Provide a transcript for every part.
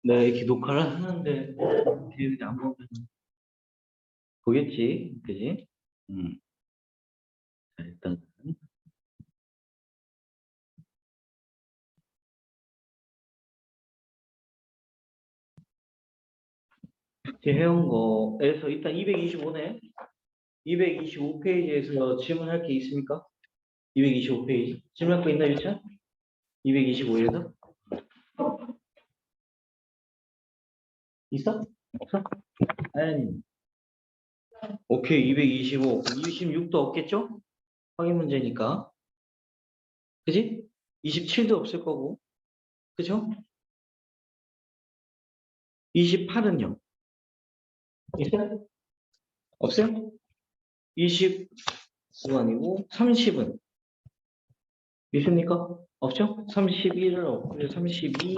내가 이렇게 녹화를 하는데 뒤에 안 보면 보겠지, 그지? 자, 일단 이렇게 해온 거에서 일단 225네. 225페이지에서 질문할 게 있습니까? 225페이지 질문할 거 있나 유찬? 225에서 있어? 없어? 아니. 오케이, 225. 26도 없겠죠? 확인 문제니까. 그지? 27도 없을 거고. 그죠? 28은요? 있어요? 없어요? 29 아니고 30은 있습니까? 없죠? 31은 없고요. 32,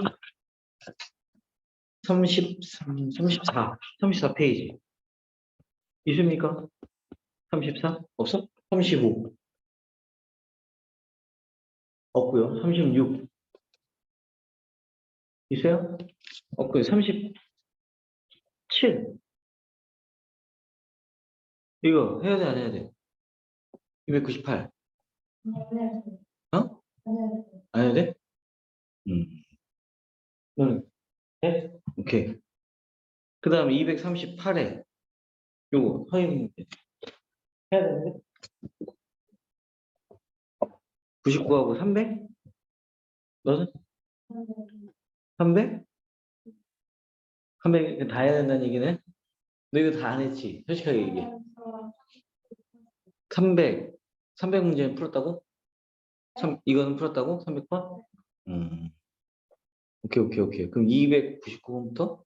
33, 34, 34페이지 있습니까? 34? 없어? 35 없고요. 36 있어요? 없고요. 37 이거 해야 돼, 안 해야 돼? 298 어? 안 해야 돼? 음. 해? 오케이. 그 다음에 238에 요거 허용 해야 되는데? 99하고 300? 너는? 300? 300 다 해야 된다는 얘기네? 너 이거 다 안 했지? 솔직하게 얘기해. 300 문제 풀었다고? 이거는 풀었다고? 300번? 오케이, 오케이, 오케이. 그럼 299번부터?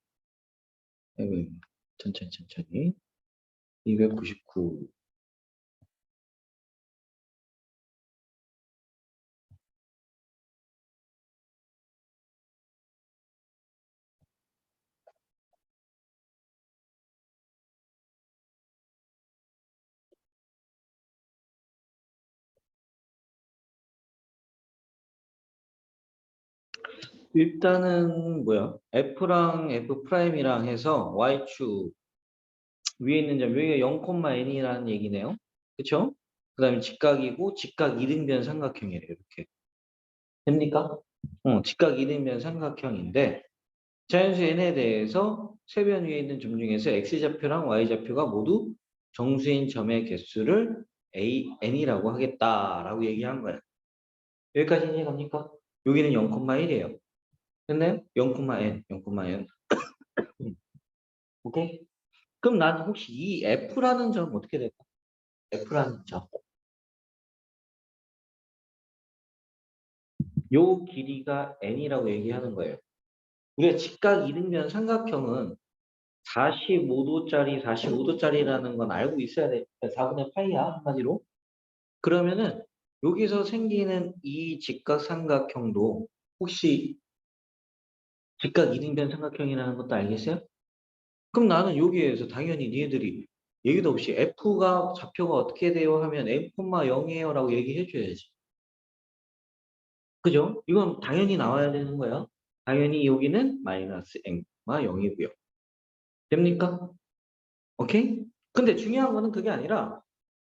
천천히. 299. 일단은 뭐야? F랑 F 프라임이랑 해서 Y축 위에 있는 점, 여기가 0,n이라는 얘기네요. 그쵸? 그 다음에 직각이고, 직각 이등변 삼각형이에요. 이렇게. 됩니까? 직각 이등변 삼각형인데, 자연수 n에 대해서 세변 위에 있는 점 중에서 x좌표랑 y좌표가 모두 정수인 점의 개수를 n이라고 하겠다라고 얘기한 거예요. 여기까지 이해갑니까? 여기는 0,1이에요. 됐나요? 0,n, 0,n. 오케이? 그럼 나는 혹시 이 f라는 점 어떻게 될까? f라는 점. 요 길이가 n이라고 얘기하는 거예요. 우리가 직각 이등변 삼각형은 45도짜리, 45도짜리라는 건 알고 있어야 돼. 4분의 파이야, 한마디로. 그러면은 여기서 생기는 이 직각 삼각형도 혹시 직각 이등변 삼각형이라는 것도 알겠어요? 그럼 나는 여기에서 당연히 니네들이 얘기도 없이 f가 좌표가 어떻게 돼요 하면 n,0이에요 라고 얘기해 줘야지. 그죠? 이건 당연히 나와야 되는 거야. 당연히 여기는 마이너스 n,0이고요. 됩니까? 오케이? 근데 중요한 거는 그게 아니라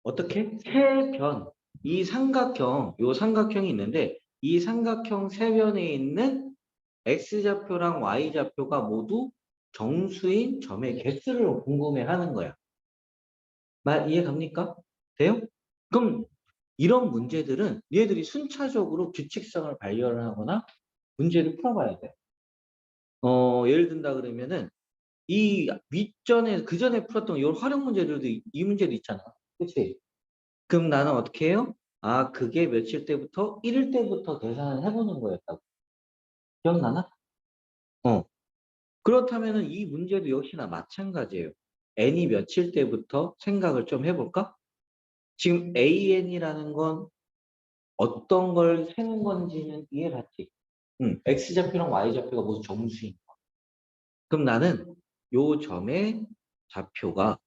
어떻게? 세 변, 이 삼각형, 요 삼각형이 있는데 이 삼각형 세 변에 있는 x좌표랑 y좌표가 모두 정수인 점의 개수를 궁금해하는 거야. 말 이해 갑니까? 돼요? 그럼 이런 문제들은 얘들이 순차적으로 규칙성을 발견을 하거나 문제를 풀어봐야 돼. 예를 든다 그러면은 이 윗전에 그 전에 풀었던 이 활용 문제들도 이 문제도 있잖아. 그치? 그럼 나는 어떻게 해요? 아, 그게 며칠 때부터? 1일 때부터 계산을 해보는 거였다고. 기억나나? 어. 그렇다면은 이 문제도 역시나 마찬가지예요. n이 며칠 때부터 생각을 좀 해볼까? 지금 an이라는 건 어떤 걸 세는 건지는 이해갔지? x좌표랑 y좌표가 모두 정수인 거. 그럼 나는 요 점의 좌표가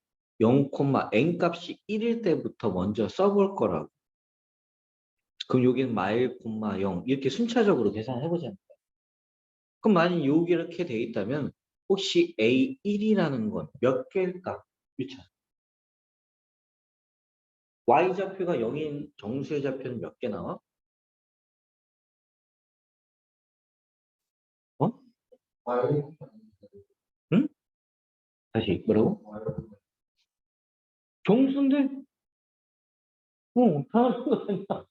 0,n 값이 1일 때부터 먼저 써볼 거라고. 그럼 여기는 마일, 0 이렇게 순차적으로 계산을 해보자는 거야. 그럼 만약 여기 이렇게 돼 있다면 혹시 A1이라는 건 몇 개일까? 유찬. Y좌표가 0인 정수의 좌표는 몇 개 나와? 어? 응? 다시 뭐라고? 정수인데? 다른 거 아니야.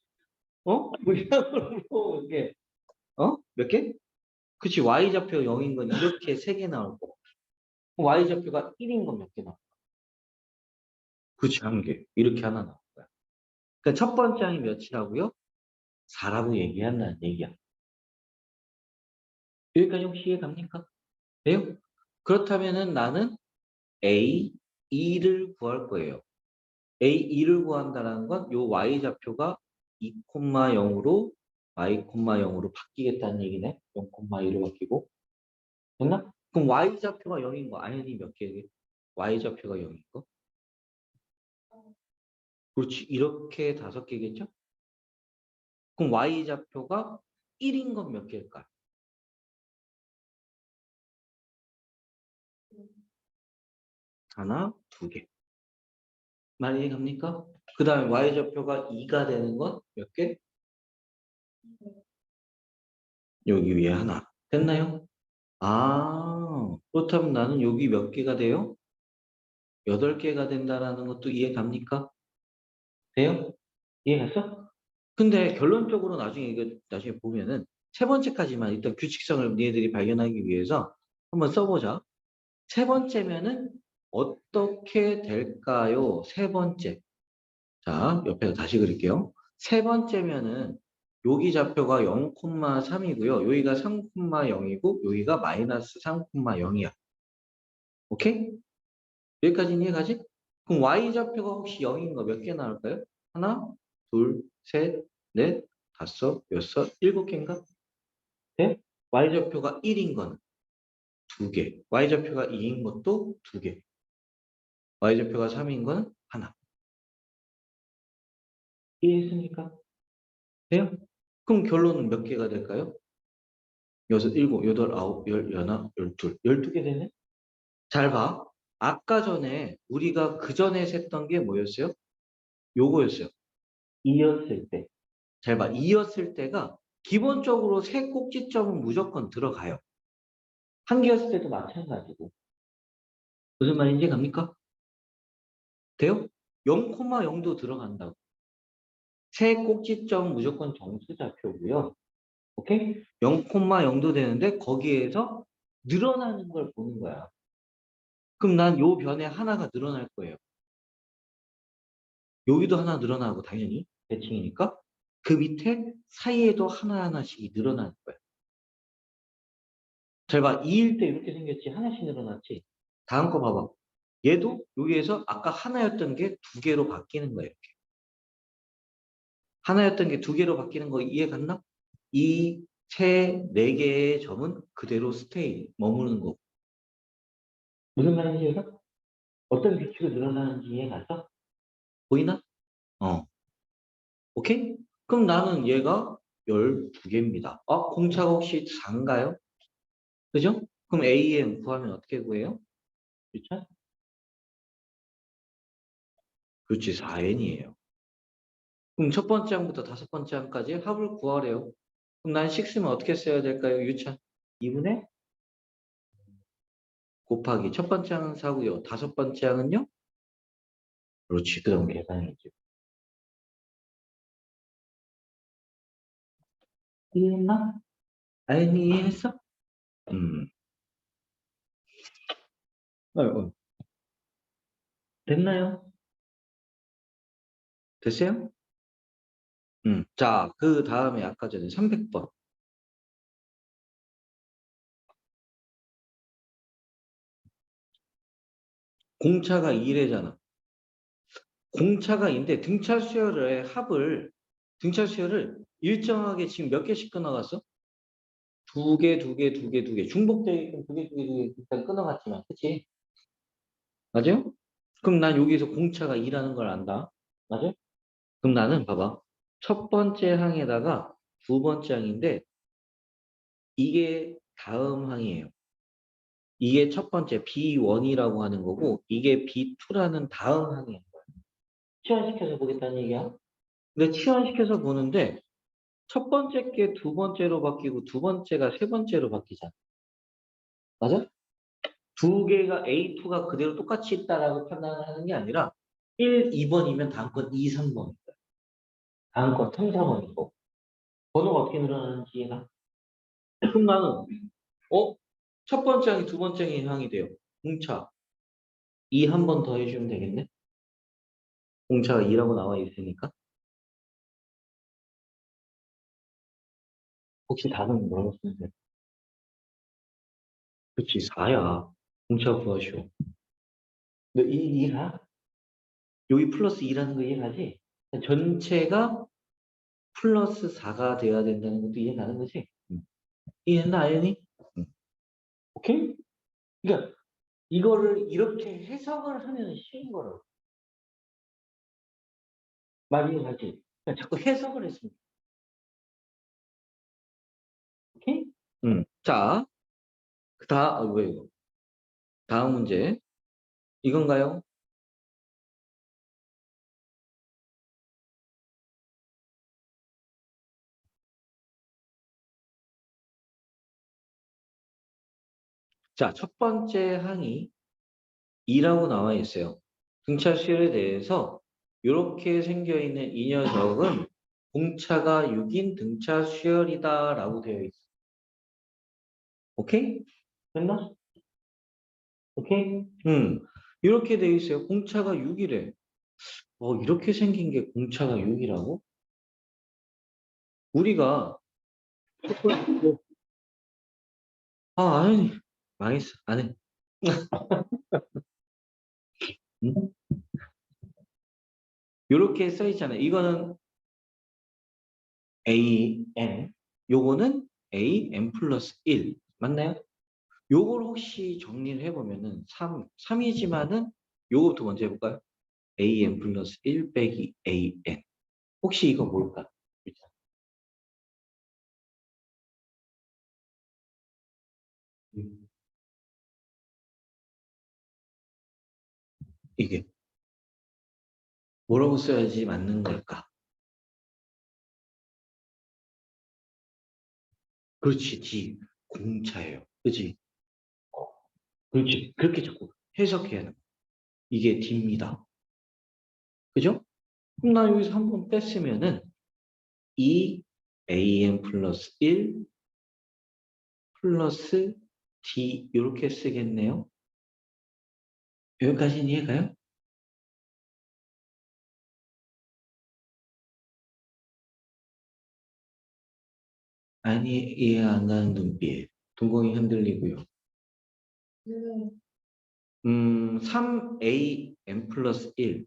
뭐 이상으로 이게 몇 개? 그치, Y좌표 0인 건 이렇게 3개 나올 거고. Y좌표가 1인 건 몇 개 나와? 그치, 1개. 이렇게 하나 나올 거야. 그러니까 첫 번째 항이 몇이라고요? 4라고 얘기한다는 얘기야. 여기까지 혹시 이해 갑니까? 돼요? 그렇다면은 나는 A2를 구할 거예요. A2를 구한다는 건 요 Y좌표가 2,0으로 Y,0으로 바뀌겠다는 얘기네. 0,2로 바뀌고. 됐나? 그럼 Y좌표가 0인 거 아연이 몇 개게? Y좌표가 0인 거? 그렇지. 이렇게 5개겠죠? 그럼 Y좌표가 1인 건 몇 개일까? 하나, 2개. 말 이해갑니까? 그 다음에 Y좌표가 2가 되는 건 몇 개? 여기 위에 하나. 됐나요? 그렇다면 나는 여기 몇 개가 돼요? 8개가 된다라는 것도 이해 갑니까? 돼요? 이해했어? 근데 결론적으로 나중에 이거 나중에 보면은 세 번째까지만 일단 규칙성을 니네들이 발견하기 위해서 한번 써보자. 세 번째면은 어떻게 될까요? 세 번째. 자, 옆에서 다시 그릴게요. 세 번째면은 여기 좌표가 0,3이고요. 여기가 3,0이고 여기가 마이너스 3,0이야. 오케이? 여기까지는 이해가지? 그럼 Y좌표가 혹시 0인 거 몇 개 나올까요? 하나, 둘, 셋, 넷, 다섯, 여섯, 7개인가? 네? Y좌표가 1인 거는 2개. Y좌표가 2인 것도 2개. Y좌표가 3인 거는 하나. 이해했습니까? 돼요? 그럼 결론은 몇 개가 될까요? 여섯, 일곱, 여덟, 아홉, 열, 열하나, 열둘. 12개 되네? 잘 봐. 아까 전에 우리가 그 전에 셌던 게 뭐였어요? 요거였어요. 이었을 때. 잘 봐. 이었을 때가 기본적으로 세 꼭지점은 무조건 들어가요. 한 개였을 때도 마찬가지고. 무슨 말인지 갑니까? 돼요? 0,0도 들어간다고. 세 꼭지점 무조건 정수좌표고요. 오케이? 0,0도 되는데 거기에서 늘어나는 걸 보는 거야. 그럼 난 요 변에 하나가 늘어날 거예요. 여기도 하나 늘어나고 당연히 대칭이니까 그 밑에 사이에도 하나하나씩 늘어나는 거야. 잘 봐. 2일 때 이렇게 생겼지. 하나씩 늘어났지. 다음 거 봐봐. 얘도 여기에서 아까 하나였던 게 2개로 바뀌는 거예요. 이렇게. 하나였던 게 2개로 바뀌는 거 이해 갔나? 이 세 4개의 점은 그대로 스테이, 머무르는 거고. 무슨 말인지 이해가? 어떤 규칙으로 늘어나는지 이해 갔어? 보이나? 오케이? 그럼 나는 얘가 12개입니다. 공차가 혹시 4인가요? 그죠? 그럼 AM 구하면 어떻게 구해요? 그렇죠? 그렇지, 4n이에요. 그럼 첫 번째 항부터 다섯 번째 항까지 합을 구하래요. 그럼 난 식스면 어떻게 써야 될까요? 유찬. 2분의 곱하기 첫 번째 항은 4고요. 다섯 번째 항은요? 그렇지, 그럼 계산이죠. 이해했나? 아연이 이해했어? 음. 어. 됐나요? 됐어요? 자, 그 다음에 아까 전에 300번. 공차가 2래잖아. 공차가 인데 등차 수열의 합을 등차 수열을 일정하게 지금 몇 개씩 끊어갔어? 2개, 2개, 2개, 2개. 중복되게끔 2개, 2개, 2개 일단 끊어갔지만, 그치? 맞아요? 그럼 난 여기서 공차가 2라는 걸 안다. 맞아요? 그럼 나는 봐봐. 첫 번째 항에다가 두 번째 항인데 이게 다음 항이에요. 이게 첫 번째 B1이라고 하는 거고 이게 B2라는 다음 항이에요. 치환시켜서 보겠다는 얘기야. 근데 치환시켜서 보는데 첫 번째 게 두 번째로 바뀌고 두 번째가 세 번째로 바뀌잖아. 맞아? 두 개가 A2가 그대로 똑같이 있다라고 판단을 하는 게 아니라 1, 2번이면 다음 건 2, 3번이고 다음 건 3, 4번이고 번호가 어떻게 늘어나는지 이해가? 그럼 나는 첫 번째 항이 두 번째 항이 돼요. 공차 2 한 번 더 해주면 되겠네? 공차가 2라고 나와 있으니까 혹시 답은 뭐라고 쓰면 돼? 그치 4야. 공차 구하시오. 너 이해가? 여기 플러스 2라는 거 이해가지? 전체가 플러스 4가 돼야 된다는 것도 이해가는 거지? 이해했나, 아연이? 응. 오케이? 그러니까 이거를 이렇게 해석을 하면 쉬운 거라고. 말 이해가지? 그러니까 자꾸 해석을 했습니다. 오케이? 자, 왜 이거? 다음 문제. 이건가요? 자, 첫 번째 항이 2라고 나와 있어요. 등차 수열에 대해서 이렇게 생겨 있는 이 녀석은 공차가 6인 등차 수열이다라고 되어 있어. 오케이? 됐나? 오케이? 이렇게 되어 있어요. 공차가 6이래. 이렇게 생긴 게 공차가 6이라고? 우리가 아니 망했어. 안 해. 응? 이렇게 써 있잖아요. 이거는 AN, 요거는 AN 플러스 1. 맞나요? 요걸 혹시 정리를 해보면은 3이지만은 요거부터 먼저 해볼까요? AN 플러스 1 빼기 AN. 혹시 이거 뭘까? 음, 이게 뭐라고 써야지 맞는 걸까? 그렇지, D. 공차예요. 그렇지? 그렇지. 그렇게 자꾸 해석해야 돼. 이게 D입니다. 그죠? 그럼 나 여기서 한 번 뺐으면은 2 AN 플러스 1 플러스 D 이렇게 쓰겠네요. 여기까지는 이해가요? 아니 이해 안 가는 눈빛. 동공이 흔들리고요. 3AM 플러스 1.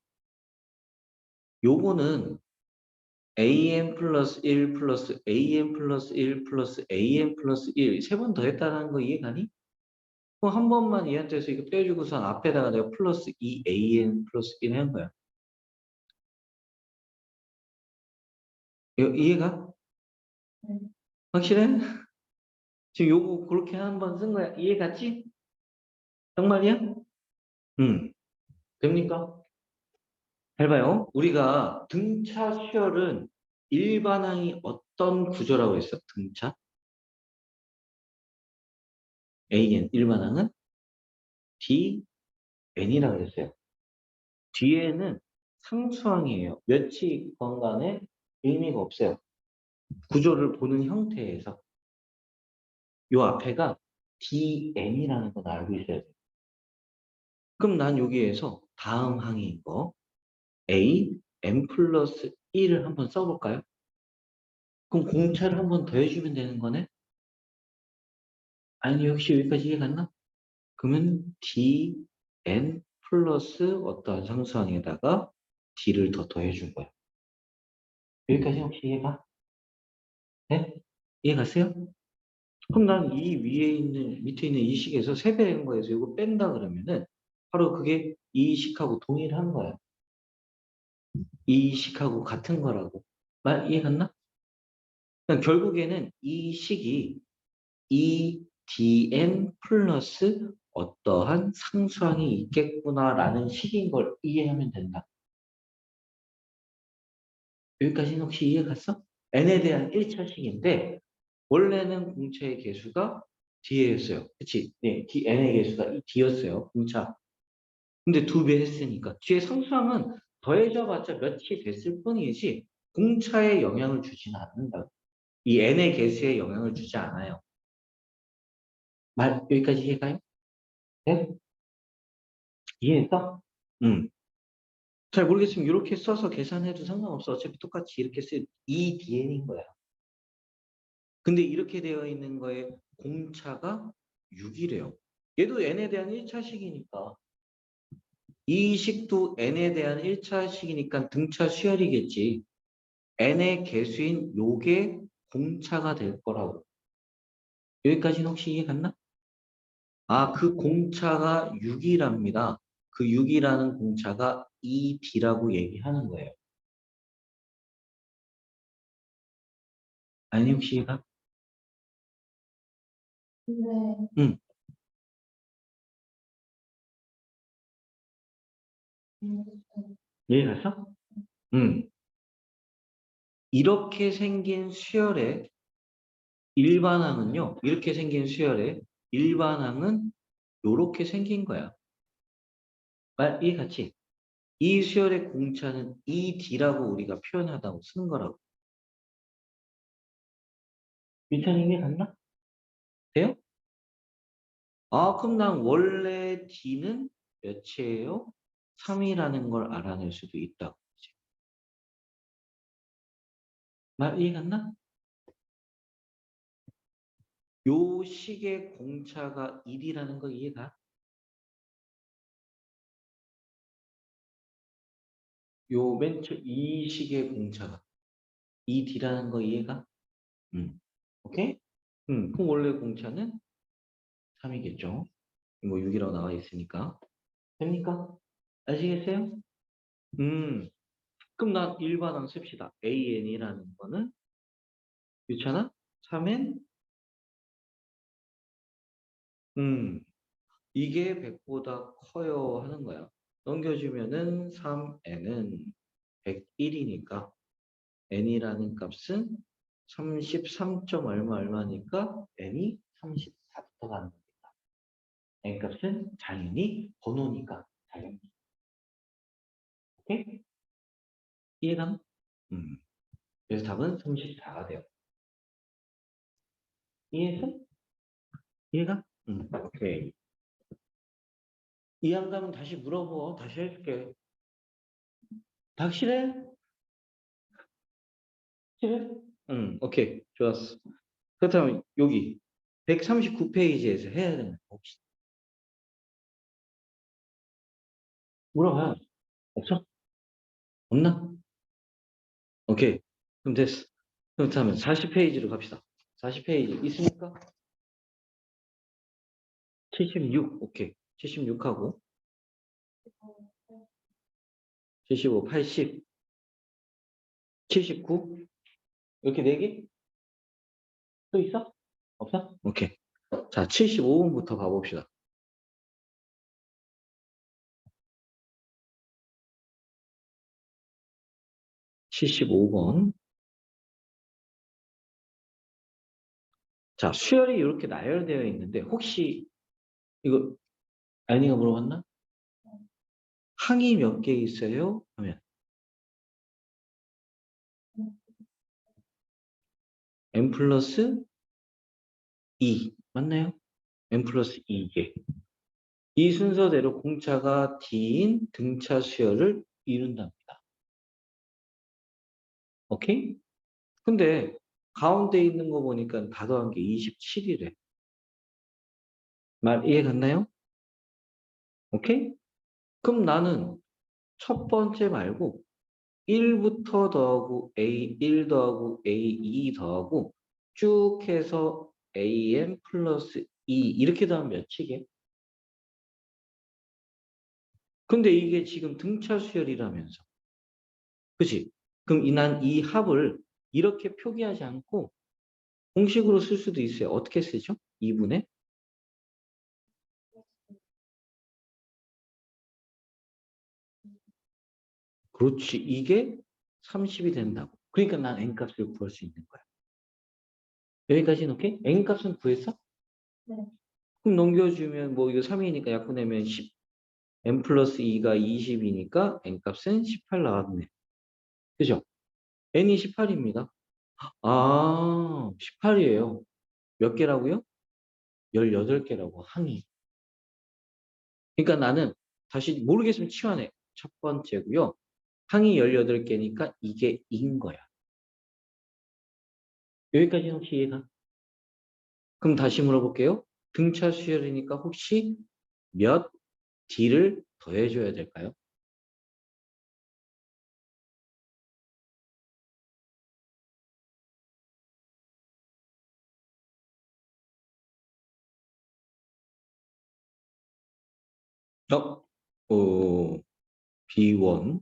요거는 AM 플러스 1 플러스 AM 플러스 1 플러스 AM 플러스 1 세 번 더했다는 거 이해가니? 그럼 한 번만 얘한테 해서 이거 빼주고선 앞에다가 내가 플러스 2AM 플러스 1 한 거야. 이해가? 확실해? 지금 요거 그렇게 한 번 쓴 거야. 이해 갔지? 정말이야? 응. 됩니까? 잘 봐요. 우리가 등차 수열은 일반항이 어떤 구조라고 했어? 등차? AN 일반항은 DN이라고 했어요. 뒤에는 상수항이에요. 몇이 있건 간에 의미가 없어요. 구조를 보는 형태에서. 요 앞에가 DN이라는 건 알고 있어야 돼요. 그럼 난 여기에서 다음 항인 거 A, N 플러스 1을 한번 써볼까요? 그럼 공차를 한번 더해주면 되는 거네? 아니, 역시 여기까지 이해 갔나? 그러면 D, N 플러스 어떠한 상수항에다가 D를 더 더해준 거야. 여기까지 혹시 이해가? 네? 이해 갔어요? 그럼 난 이 위에 있는, 밑에 있는 이 식에서 세배인 거에서 이거 뺀다 그러면은 바로 그게 이 식하고 동일한 거야. 이 식하고 같은 거라고. 말 이해 갔나? 그러니까 결국에는 이 식이 이 dn 플러스 어떠한 상수항이 있겠구나라는 식인 걸 이해하면 된다. 여기까지는 혹시 이해 갔어? n에 대한 1차식인데 원래는 공차의 개수가 d였어요. 그치? 네, n의 개수가 d였어요. 공차. 근데 2배 했으니까 뒤에 상수항은 더해져봤자 몇이 됐을 뿐이지 공차에 영향을 주지는 않는다. 이 n의 개수에 영향을 주지 않아요. 말 여기까지 이해가요? 네? 이해했어? 잘 모르겠으면 이렇게 써서 계산해도 상관없어. 어차피 똑같이 이렇게 쓰 EDN인 거야. 근데 이렇게 되어 있는 거에 공차가 6이래요. 얘도 n에 대한 1차식이니까 이 식도 n에 대한 1차식이니까 등차 수열이겠지. n의 개수인 요게 공차가 될 거라고. 여기까지는 혹시 이해 갔나? 아, 그 공차가 6이랍니다. 그 6이라는 공차가 ED라고 얘기하는 거예요. 아니 혹시 이해가? 네. 응. 이해 갔어? 응. 이렇게 생긴 수열의 일반항은요. 이렇게 생긴 수열의 일반항은 요렇게 생긴 거야. 말 이해 갔지? 이 수열의 공차는 ED라고 우리가 표현하다고 쓰는 거라고. 민찬이 이해 갔나? 돼요? 아, 그럼 난 원래 D는 몇이에요? 3이라는 걸 알아낼 수도 있다고. 말 이해 갔나? 요 식의 공차가 1이라는 거 이해가? 이 식의 공차가 2D라는 거 이해가? 오케이? 그럼 원래 공차는 3이겠죠? 뭐 6이라고 나와 있으니까. 됩니까? 아시겠어요? 그럼 난 일반항 씁시다. AN이라는 거는 그렇잖아? 3N? 이게 100보다 커요 하는 거야. 넘겨주면은 3N은 101이니까 N이라는 값은 33점 얼마 얼마니까 N이 34부터 가는 겁니다. N 값은 당연히 번호니까 당연히. 오케이? 이해가? 그래서 답은 34가 돼요. 이해했어? 이해가? 오케이. 이해 안 가면 다시 물어보. 다시 해줄게. 확실해? 확실해? 오케이. 좋았어. 그렇다면 여기 139페이지에서 해야 되는 거 혹시 물어봐요. 없어? 없나? 오케이. 그럼 됐어. 그렇다면 40페이지로 갑시다. 40페이지 있습니까? 76. 오케이. 76하고 75, 80, 79 이렇게 4개? 또 있어? 없어? 오케이. 자, 75번부터 가봅시다. 75번. 자, 수열이 이렇게 나열되어 있는데 혹시 이거 아이가 물어봤나? 항이 몇 개 있어요? 하면 n 플러스 2 맞나요? n 플러스 2개. 이 순서대로 공차가 D인 등차 수열을 이룬답니다. 오케이? 근데 가운데 있는 거 보니까 다 더한 게 27이래. 말 이해 갔나요? 오케이? 그럼 나는 첫 번째 말고 1부터 더하고 A1 더하고 A2 더하고 쭉 해서 AM 플러스 2 이렇게 더하면 몇이게? 근데 이게 지금 등차 수열이라면서. 그치? 그럼 난 이 합을 이렇게 표기하지 않고 공식으로 쓸 수도 있어요. 어떻게 쓰죠? 2분의 그렇지. 이게 30이 된다고. 그러니까 난 n값을 구할 수 있는 거야. 여기까지는 오케이? n값은 구했어? 네. 그럼 넘겨주면 뭐 이거 3이니까 약분하면 10. n 플러스 2가 20이니까 n값은 18 나왔네. 그죠? n이 18입니다. 아, 18이에요. 몇 개라고요? 18개라고 항이. 그러니까 나는 다시 모르겠으면 치환해. 첫 번째고요. 항이 18개니까 이게 2인 거야. 여기까지는 혹시 이해가? 그럼 다시 물어볼게요. 등차 수열이니까 혹시 몇 D를 더해줘야 될까요? 어? B1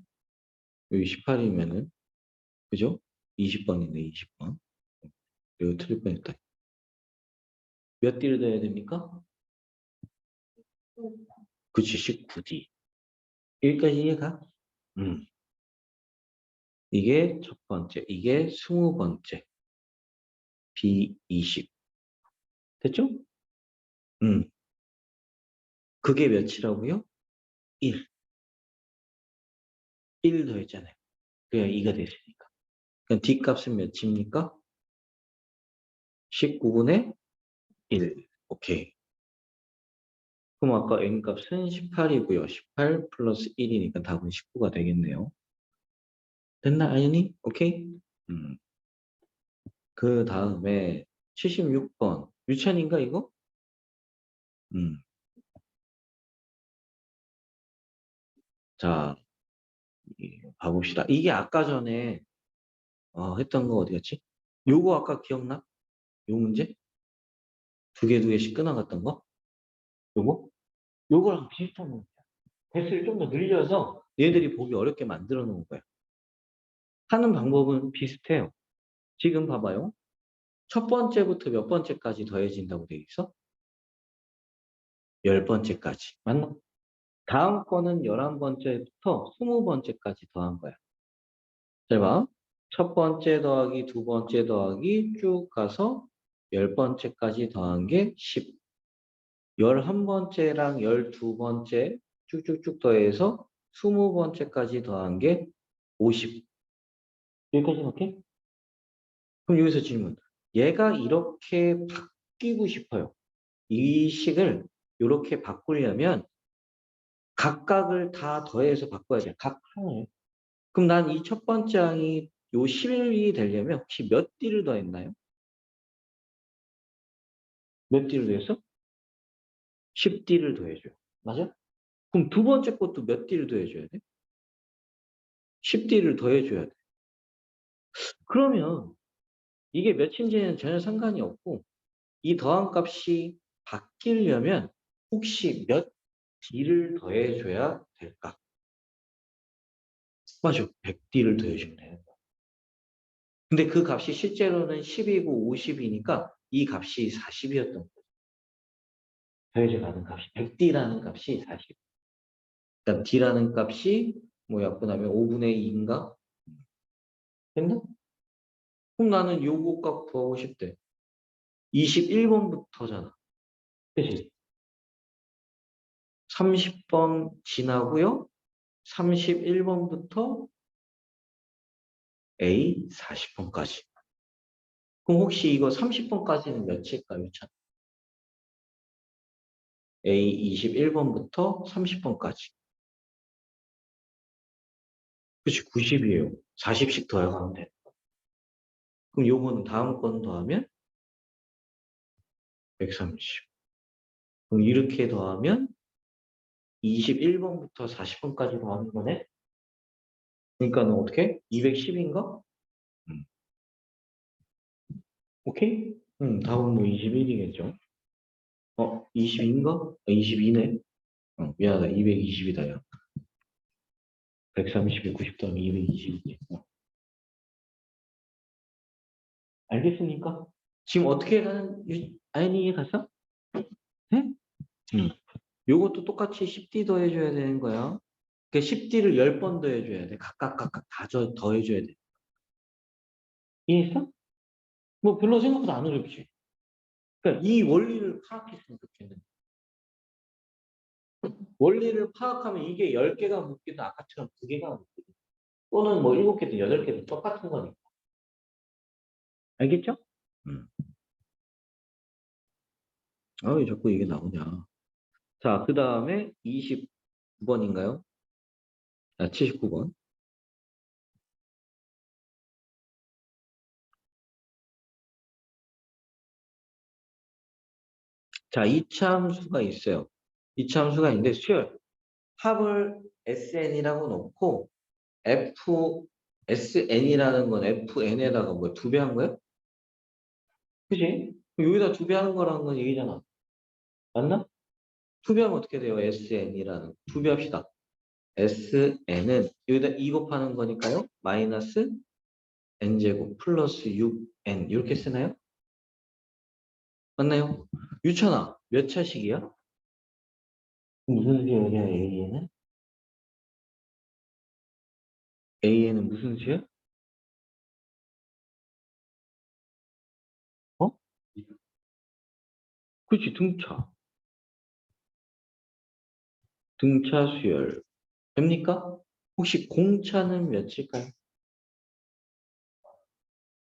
여기 18이면은 그죠? 20번이네 20번. 이거 틀릴 뻔했다. 몇 D를 더해야 됩니까? 그치 19D. 여기까지 이해가? 이게 첫 번째, 이게 20번째. B20. 됐죠? 그게 몇이라고요? 1. 1 더했잖아요. 그래야 2가 됐으니까. 그럼 D값은 몇입니까? 19분의 1. 오케이. 그럼 아까 N값은 18이고요. 18 플러스 1이니까 답은 19가 되겠네요. 됐나, 아연이? 오케이? 그 다음에 76번. 유찬인가, 이거? 음. 자, 봐봅시다. 이게 아까 전에 했던 거 어디 갔지? 요거 아까 기억나? 요 문제? 두 개씩 끊어갔던 거? 요거? 요거랑 비슷한 문제야. 개수를 좀 더 늘려서 얘들이 보기 어렵게 만들어 놓은 거야. 하는 방법은 비슷해요. 지금 봐봐요. 첫 번째부터 몇 번째까지 더해진다고 돼 있어? 10번째까지. 맞나? 다음 거는 11번째부터 20번째까지 더한 거야. 잘 봐. 첫 번째 더하기 두 번째 더하기 쭉 가서 10번째까지 더한 게 10. 11번째랑 12번째 쭉쭉쭉 더해서 20번째까지 더한 게 50. 여기까지 오케이? 그럼 여기서 질문. 얘가 이렇게 바뀌고 싶어요. 이 식을 이렇게 바꾸려면 각각을 다 더해서 바꿔야 돼. 각 항을. 그럼 난 이 첫 번째 항이 요 11이 되려면 혹시 몇 D를 더했나요? 몇 D를 더했어? 10D를 더해줘요. 맞아? 그럼 두 번째 것도 몇 D를 더해줘야 돼? 10D를 더해줘야 돼. 그러면 이게 몇인지는 전혀 상관이 없고 이 더한 값이 바뀌려면 혹시 몇 D를 더해줘야 될까? 맞아. 100D를 더해주면 되는 거야. 근데 그 값이 실제로는 10이고 50이니까 이 값이 40이었던 거야. 더해져 가는 값이 100D라는 값이 40. 그다음 D라는 값이 뭐 약분하면 5분의 2인가? 됐나? 그럼 나는 요거 값 구하고 싶대. 21번부터잖아. 그치? 30번 지나고요. 31번부터 A 40번까지. 그럼 혹시 이거 30번까지는 몇일까요? 참? A 21번부터 30번까지. 그치, 90이에요. 40씩 더해가면 돼. 그럼 요거는 다음 건 더하면 130. 그럼 이렇게 더하면 21번부터 40번까지 더하는 거네? 그러니까는 어떻게? 210인가? 오케이? 답은 뭐 21이겠죠? 22인가? 22네? 미안하다. 220이다, 야. 130에 90 더하면 220이지. 알겠습니까? 지금 어떻게 가는, 아연이 갔어? 네? 요것도 똑같이 10D 더해줘야 되는 거야. 그 10D를 10번 더해줘야 돼. 각각 다 더해줘야 돼. 이해했어? 뭐 별로 생각보다 안 어렵지. 그러니까 이 원리를 파악했으면 좋겠는데. 원리를 파악하면 이게 10개가 묶이든 아까처럼 2개가 묶이든 또는 뭐 7개든 8개든 똑같은 거니까. 알겠죠? 왜 자꾸 이게 나오냐. 자, 그 다음에 29번인가요? 79번. 자, 이차함수가 있어요. 이차함수가 있는데 수열. 합을 SN이라고 놓고 SN이라는 건 FN에다가 뭐 2배 한 거야? 그지? 여기다 2배 하는 거라는 건 얘기잖아. 맞나? 2배 하면 어떻게 돼요? SN이라는. 2배 합시다. SN은 여기다 2 곱하는 거니까요. 마이너스 N제곱 플러스 6N 이렇게 쓰나요? 맞나요? 유천아, 몇 차식이야? 무슨 수열이야, A에는? A에는 무슨 수열? 어? 그렇지, 등차. 등차 수열. 됩니까? 혹시 공차는 몇일까요?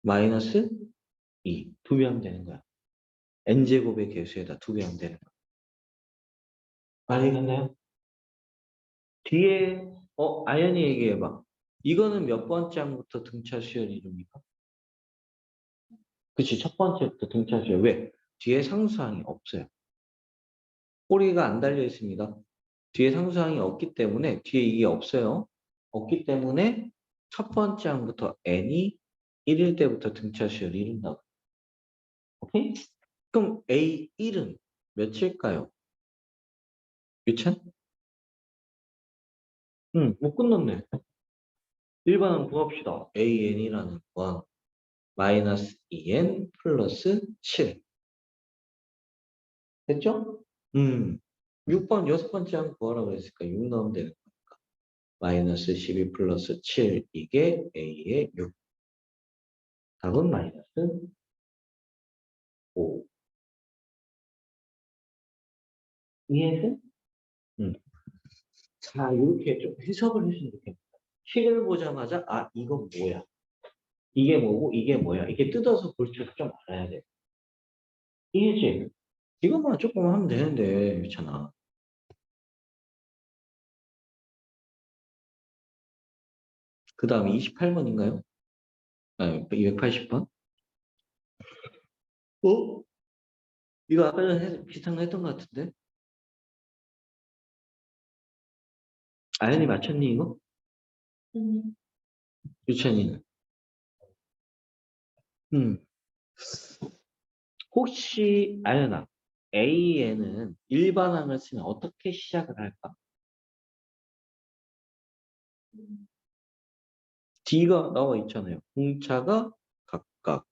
마이너스 2. 2배 하면 되는 거야. n제곱의 개수에다 2배 하면 되는 거야. 말이 됐나요? 뒤에 아연이 얘기해봐. 이거는 몇 번째 항부터 등차 수열 이룹니까? 그치, 첫 번째부터 등차 수열. 왜? 뒤에 상수항이 없어요. 꼬리가 안 달려 있습니다. 뒤에 상수항이 없기 때문에 뒤에 이게 없어요. 없기 때문에 첫 번째 항부터 n이 1일 때부터 등차 수열이 이룬다고. 오케이? 그럼 A1은 몇일까요? 유찬? 응, 못 끝났네. 일반항 구합시다. AN이라는 건 마이너스 2N 플러스 7. 됐죠? 6번, 6번째 항 구하라고 그랬으니까 6 넣으면 되는 거니까. 마이너스 12 플러스 7, 이게 A의 6. 답은 마이너스 5. 이해했어? 음. 자, 이렇게 좀 해석을 했으면 좋겠다. 식을 보자마자, 이건 뭐야? 이게 뭐고, 이게 뭐야? 이게 뜯어서 볼 줄 좀 알아야 돼. 이해지? 이것만 조금 하면 되는데, 괜찮아. 그 다음에 28번인가요? 280번? 어? 이거 아까 전에 비슷한 거 했던 것 같은데? 아연이 맞췄니, 이거? 유찬이는? 음. 혹시, 아연아, A에는 일반항을 쓰면 어떻게 시작을 할까? D가 나와 있잖아요. 공차가 각각.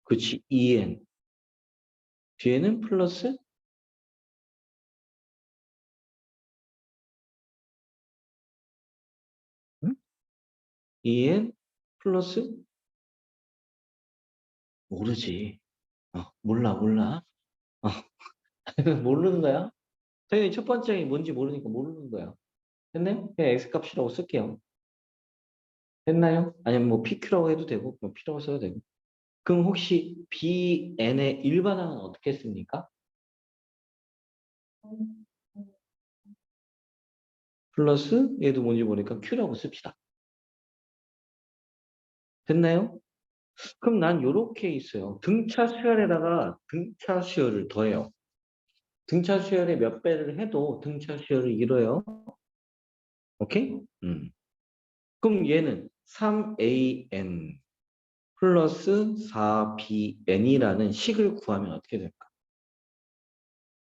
그치, EN. 뒤에는 플러스 응? EN 플러스 모르지. 몰라. 어, 모르는 거야? 당연히 첫 번째이 뭔지 모르니까 모르는 거야. 됐네? 그냥 X값이라고 쓸게요. 됐나요? 아니면 뭐 PQ라고 해도 되고, 뭐 P라고 써도 되고. 그럼 혹시 BN의 일반항은 어떻게 씁니까? 플러스 얘도 뭔지 모르니까 Q라고 씁시다. 됐나요? 그럼 난 요렇게 있어요. 등차 수열에다가 등차 수열을 더해요. 등차 수열의 몇 배를 해도 등차 수열을 이뤄요. 오케이? 그럼 얘는 3AN 플러스 4BN이라는 식을 구하면 어떻게 될까?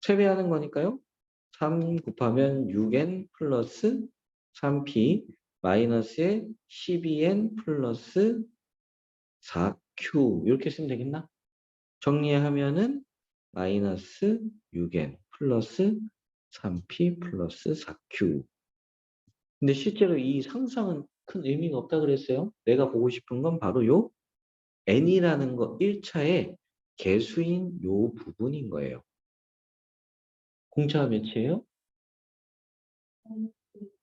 세배하는 거니까요. 3 곱하면 6N 플러스 3P 마이너스에 12N 플러스 4Q 이렇게 쓰면 되겠나? 정리하면은 마이너스 6N 플러스 3p 플러스 4q. 근데 실제로 이 상상은 큰 의미가 없다 그랬어요. 내가 보고 싶은 건 바로 요 n이라는 거 1차의 개수인 요 부분인 거예요. 공차가 몇이에요?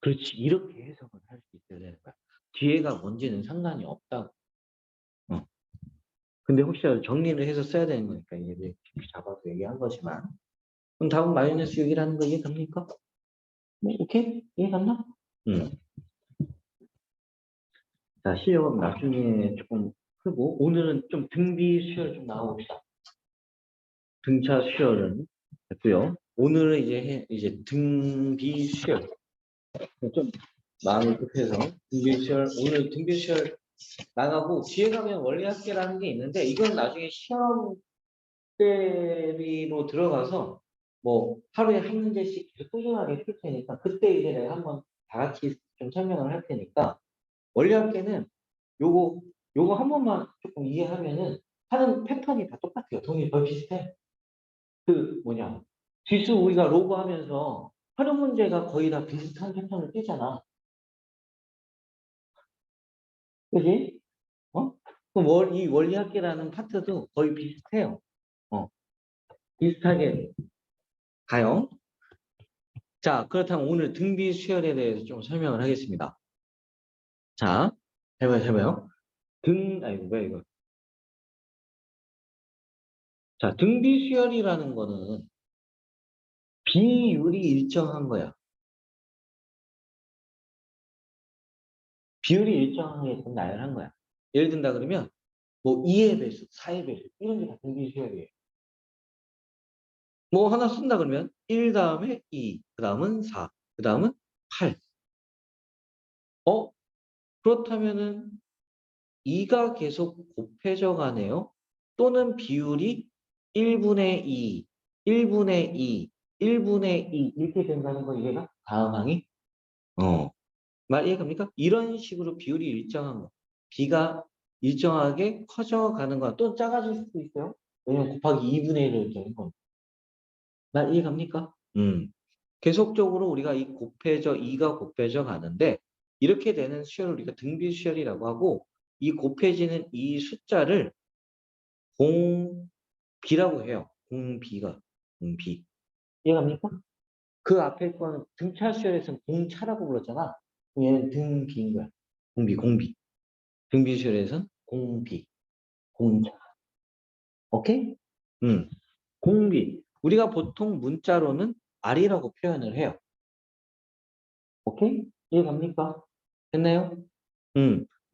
그렇지. 이렇게 해석을 할 수 있어야 되는 거야. 뒤에가 뭔지는 상관이 없다고. 어. 근데 혹시라도 정리를 해서 써야 되는 거니까 이제 잡아서 얘기한 거지만. 그럼 답은 마이너스 6이라는 거 이해갑니까? 네, 오케이? 이해갔나? 응. 자, 실력은 나중에 조금 풀고, 오늘은 좀 등비 수열 좀 나와봅시다. 등차 수열은 됐고요. 오늘은 이제 등비 수열. 좀 마음이 급해서 등비 수열, 오늘 등비 수열 나가고, 뒤에 가면 원리합계라는 게 있는데, 이건 나중에 시험 대비로 들어가서, 뭐, 하루에 한 문제씩 계속 꾸준하게 풀 테니까, 그때 이제 내가 한번 다 같이 좀 설명을 할 테니까, 원리합계는 요거 한 번만 조금 이해하면은 하는 패턴이 다 똑같아요. 동일 거의 비슷해. 그 뭐냐. 지수 우리가 로그 하면서 하는 문제가 거의 다 비슷한 패턴을 띄잖아. 그지? 어? 그럼 이 원리합계라는 파트도 거의 비슷해요. 어, 비슷하게 가요. 자, 그렇다면 오늘 등비 수열에 대해서 좀 설명을 하겠습니다. 자, 해봐요. 아이고, 뭐야, 이거. 자, 등비 수열이라는 거는 비율이 일정한 거야. 비율이 일정하게 좀 나열한 거야. 예를 든다 그러면, 뭐 2의 배수, 4의 배수, 이런 게 다 등비 수열이에요. 뭐 하나 쓴다 그러면 1 다음에 2, 그 다음은 4, 그 다음은 8. 그렇다면은 2가 계속 곱해져 가네요. 또는 비율이 1분의 2, 1분의 2, 1분의 2 이렇게 된다는 거 이해가? 다음 항이? 말 이해갑니까? 이런 식으로 비율이 일정한 거. B가 일정하게 커져가는 거야. 또 작아질 수도 있어요. 왜냐면 곱하기 2분의 1을 되는 거니까. 말 이해갑니까? 계속적으로 우리가 2가 곱해져 가는데 이렇게 되는 수열을 우리가 등비 수열이라고 하고 이 곱해지는 이 숫자를 공비라고 해요. 공비. 이해갑니까? 그 앞에 거는 등차 수열에서는 공차라고 불렀잖아. 얘는 등비인 거야. 공비. 등비 수열에서는 공차. 오케이? 공비. 우리가 보통 문자로는 R이라고 표현을 해요. 오케이? 이해갑니까? 됐나요?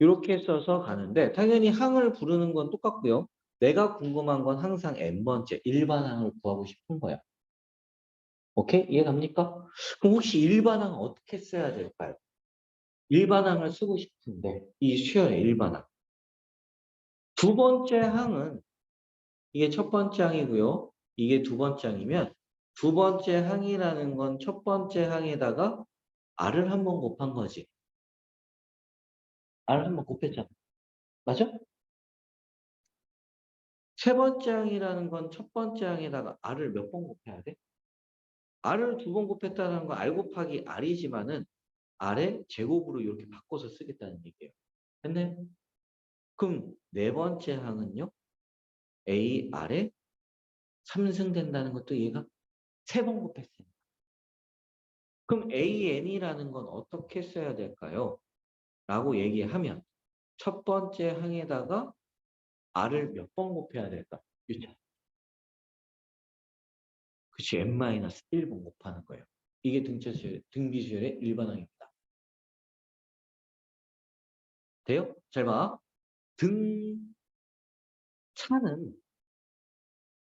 이렇게 써서 가는데 당연히 항을 부르는 건 똑같고요. 내가 궁금한 건 항상 n번째 일반항을 구하고 싶은 거야. 오케이? 이해갑니까? 그럼 혹시 일반항 어떻게 써야 될까요? 일반항을 쓰고 싶은데 이 수열의 일반항. 두 번째 항은 이게 첫 번째 항이고요. 이게 두 번째 항이면 두 번째 항이라는 건 첫 번째 항에다가 r을 한번 곱한 거지. r을 한번 곱했잖아. 맞아? 세 번째 항이라는 건 첫 번째 항에다가 r을 몇 번 곱해야 돼? r을 두 번 곱했다는 건 r 곱하기 r이지만은 r의 제곱으로 이렇게 바꿔서 쓰겠다는 얘기예요. 됐나요? 그럼 네 번째 항은요? ar에 3승된다는 것도 얘가 세 번 곱했어요. 그럼 an이라는 건 어떻게 써야 될까요? 라고 얘기하면 첫 번째 항에다가 r을 몇 번 곱해야 될까? 유차. 그치, n-1번 곱하는 거예요. 이게 등비수열의 일반항입니다. 돼요? 잘 봐. 등차는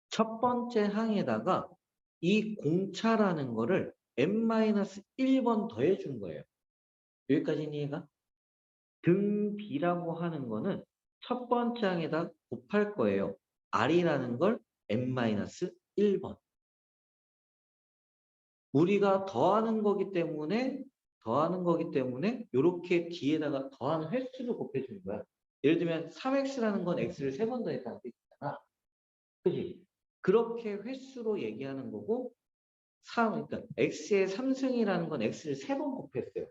첫 번째 항에다가 이 공차라는 거를 n-1번 더해 준 거예요. 여기까지 이해가? 등비라고 하는 거는 첫 번째 항에다 곱할 거예요. r이라는 걸 n-1번. 우리가 더하는 거기 때문에 이렇게 뒤에다가 더하는 횟수를 곱해 주는 거야. 예를 들면 3x라는 건 x를 세 번 더했다는 뜻이잖아. 그지? 그렇게 횟수로 얘기하는 거고 그러니까 x의 3승이라는 건 x를 3번 곱했어요.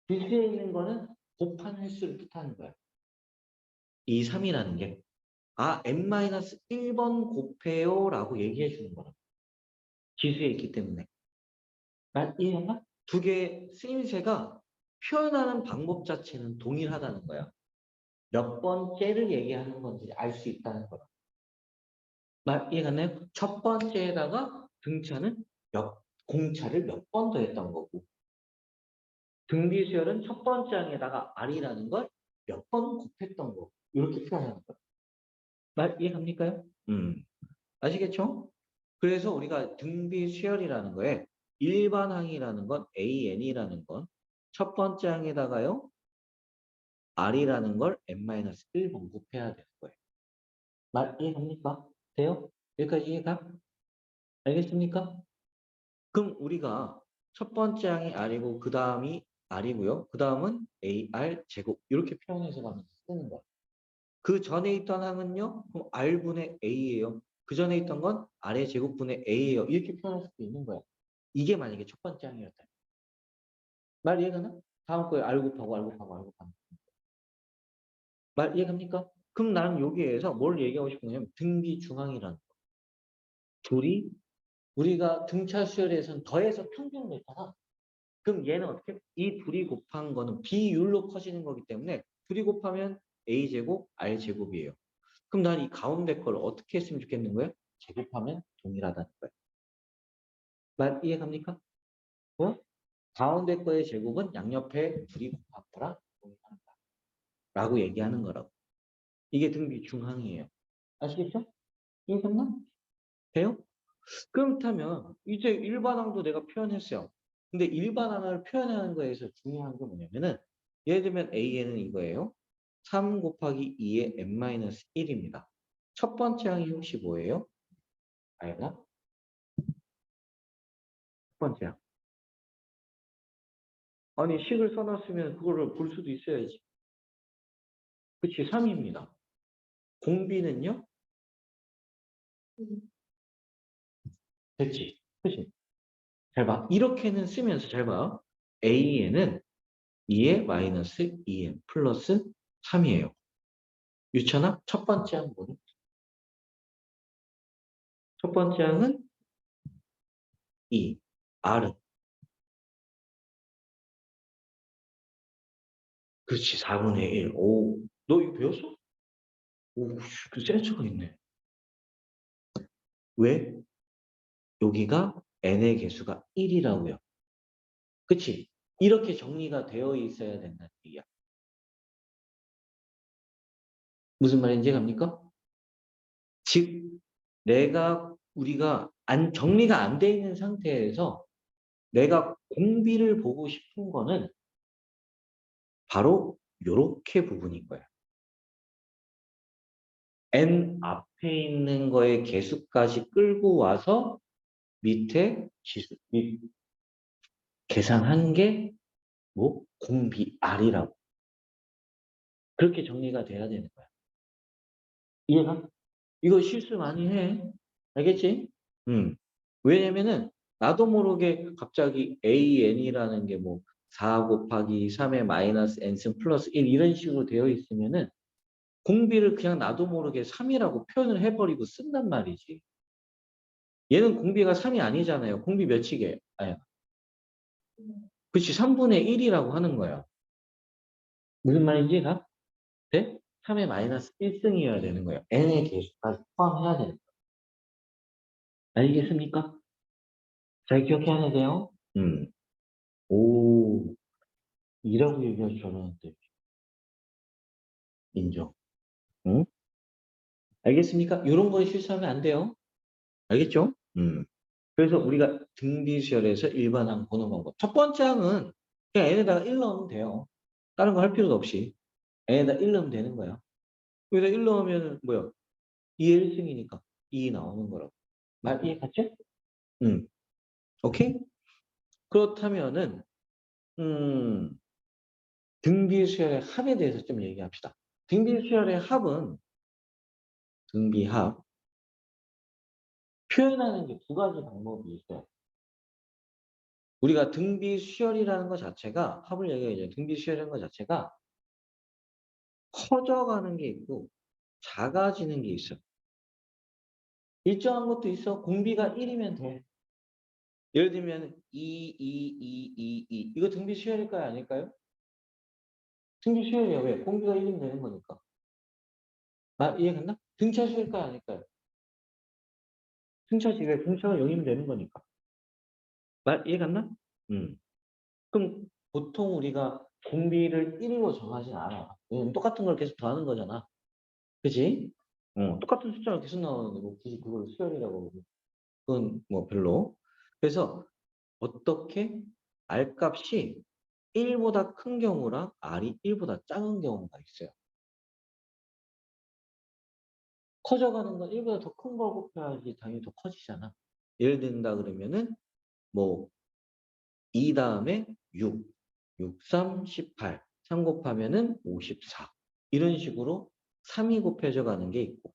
기수에 있는 거는 곱한 횟수를 뜻하는 거야. 이 3이라는 게. 아, n-1번 곱해요 라고 얘기해 주는 거라. 기수에 있기 때문에. 이해했나? 두 개의 쓰임새가 표현하는 방법 자체는 동일하다는 거야. 몇 번째를 얘기하는 건지 알 수 있다는 거라. 이해갔나요? 첫 번째에다가 등차는 공차를 몇 번 더했던 거고, 등비수열은 첫 번째 항에다가 r이라는 걸 몇 번 곱했던 거고, 이렇게 표현하는 거야. 이해갑니까요? 아시겠죠? 그래서 우리가 등비수열이라는 거에 일반 항이라는 건 AN이라는 건 첫 번째 항에다가요, r이라는 걸 n-1번 곱해야 되는 거예요. 이해갑니까? 돼요? 여기까지 이해가? 알겠습니까? 그럼 우리가 첫 번째 항이 r이고 그 다음이 r이고요. 그 다음은 ar 제곱 이렇게 표현해서 가면서 쓰는 거예요. 그 전에 있던 항은요. 그럼 r분의 a예요. 그 전에 있던 건 r의 제곱분의 a예요. 이렇게 표현할 수도 있는 거예요. 이게 만약에 첫 번째 항이었다. 말 이해가나? 다음 거에 r 곱하고 r 곱하고 r 곱하고. 말 이해갑니까? 그럼 나는 여기에서 뭘 얘기하고 싶으냐면 등비 중항이라는 거. 둘이 우리가 등차 수열에서는 더해서 평균을 냈잖아. 그럼 얘는 어떻게? 이 둘이 곱한 거는 비율로 커지는 거기 때문에 둘이 곱하면 a제곱 r제곱이에요. 그럼 난 이 가운데 걸 어떻게 했으면 좋겠는 거예요? 제곱하면 동일하다는 거예요. 말 이해갑니까? 어? 가운데 거의 제곱은 양옆에 둘이 곱한 거랑 동일하다. 라고 얘기하는 거라고. 이게 등비 중항이에요. 아시겠죠? 이해됐나? 돼요? 그렇다면 이제 일반항도 내가 표현했어요. 근데 일반항을 표현하는 거에서 중요한 게 뭐냐면은 예를 들면 AN은 이거예요. 3 곱하기 2의 n-1입니다. 첫 번째 항이 혹시 뭐예요? 알나? 첫 번째 항. 아니 식을 써놨으면 그거를 볼 수도 있어야지. 그치 3입니다. 공비는요? 됐지. 그치? 잘 봐. 이렇게는 쓰면서 잘 봐. AN은 2의 마이너스 2n 플러스 3이에요. 유천아, 첫 번째 항 뭐니? 첫 번째 항은 2, R은. 그렇지, 4분의 1. 오, 너 이거 배웠어? 오, 그 센스가 있네. 왜? 여기가 n의 개수가 1이라고요. 그치? 이렇게 정리가 되어 있어야 된다는 얘기야. 무슨 말인지 갑니까? 즉, 우리가 정리가 안 돼 있는 상태에서 내가 공비를 보고 싶은 거는 바로 요렇게 부분인 거야. n 앞에 있는 거의 개수까지 끌고 와서 밑에 계산한 게 뭐? 공비 R이라고. 그렇게 정리가 돼야 되는 거야. 이해가? 이거 실수 많이 해. 알겠지? 왜냐면은 나도 모르게 갑자기 AN이라는 게 뭐 4 곱하기 3의 마이너스 n승 플러스 1 이런 식으로 되어 있으면은 공비를 그냥 나도 모르게 3이라고 표현을 해버리고 쓴단 말이지. 얘는 공비가 3이 아니잖아요. 공비 몇이게? 그치, 3분의 1이라고 하는 거야. 무슨 말인지 가? 돼? 3의 마이너스 1승이어야 되는 거예요. n의 개수까지 포함해야 되는 거예요. 알겠습니까? 잘 기억해야 돼요. 오, 이라고 얘기할 줄 알았는데. 인정. 응? 알겠습니까? 이런 거 실수하면 안 돼요. 알겠죠? 그래서 우리가 등비수열에서 일반항 보는 방법. 첫 번째 항은 그냥 n에다가 1 넣으면 돼요. 다른 거 할 필요도 없이. n에다 1 넣으면 되는 거야. 여기다 1 넣으면 뭐야? 2의 1승이니까 2 나오는 거라고. 말 이해 갔죠? 오케이? 그렇다면은 등비수열의 합에 대해서 좀 얘기합시다. 등비수열의 합은 등비합 표현하는 게 두 가지 방법이 있어요. 우리가 등비 수열이라는 것 자체가 합을 얘기하죠. 등비 수열이라는 것 자체가 커져가는 게 있고 작아지는 게 있어. 일정한 것도 있어. 공비가 1이면 돼. 예를 들면 2 이거 등비 수열일까요? 아닐까요? 등비 수열이야. 왜? 공비가 1이면 되는 거니까. 말 이해갔나? 등차 수열일까요? 아닐까요? 등차지. 왜? 등차가 0이면 되는 거니까. 말 이해갔나? 그럼 보통 우리가 공비를 1로 정하진 않아. 왜냐면 똑같은 걸 계속 더하는 거잖아. 그지? 똑같은 숫자가 계속 나오는데 뭐 굳이 그걸 수열이라고 그러고. 그건 뭐 별로. 그래서 어떻게 R 값이 1보다 큰 경우랑 R이 1보다 작은 경우가 있어요. 커져가는 건 1보다 더 큰 걸 곱해야지 당연히 더 커지잖아. 예를 든다 그러면은 뭐 2 다음에 6, 6, 3, 18, 3 곱하면은 54. 이런 식으로 3이 곱해져 가는 게 있고.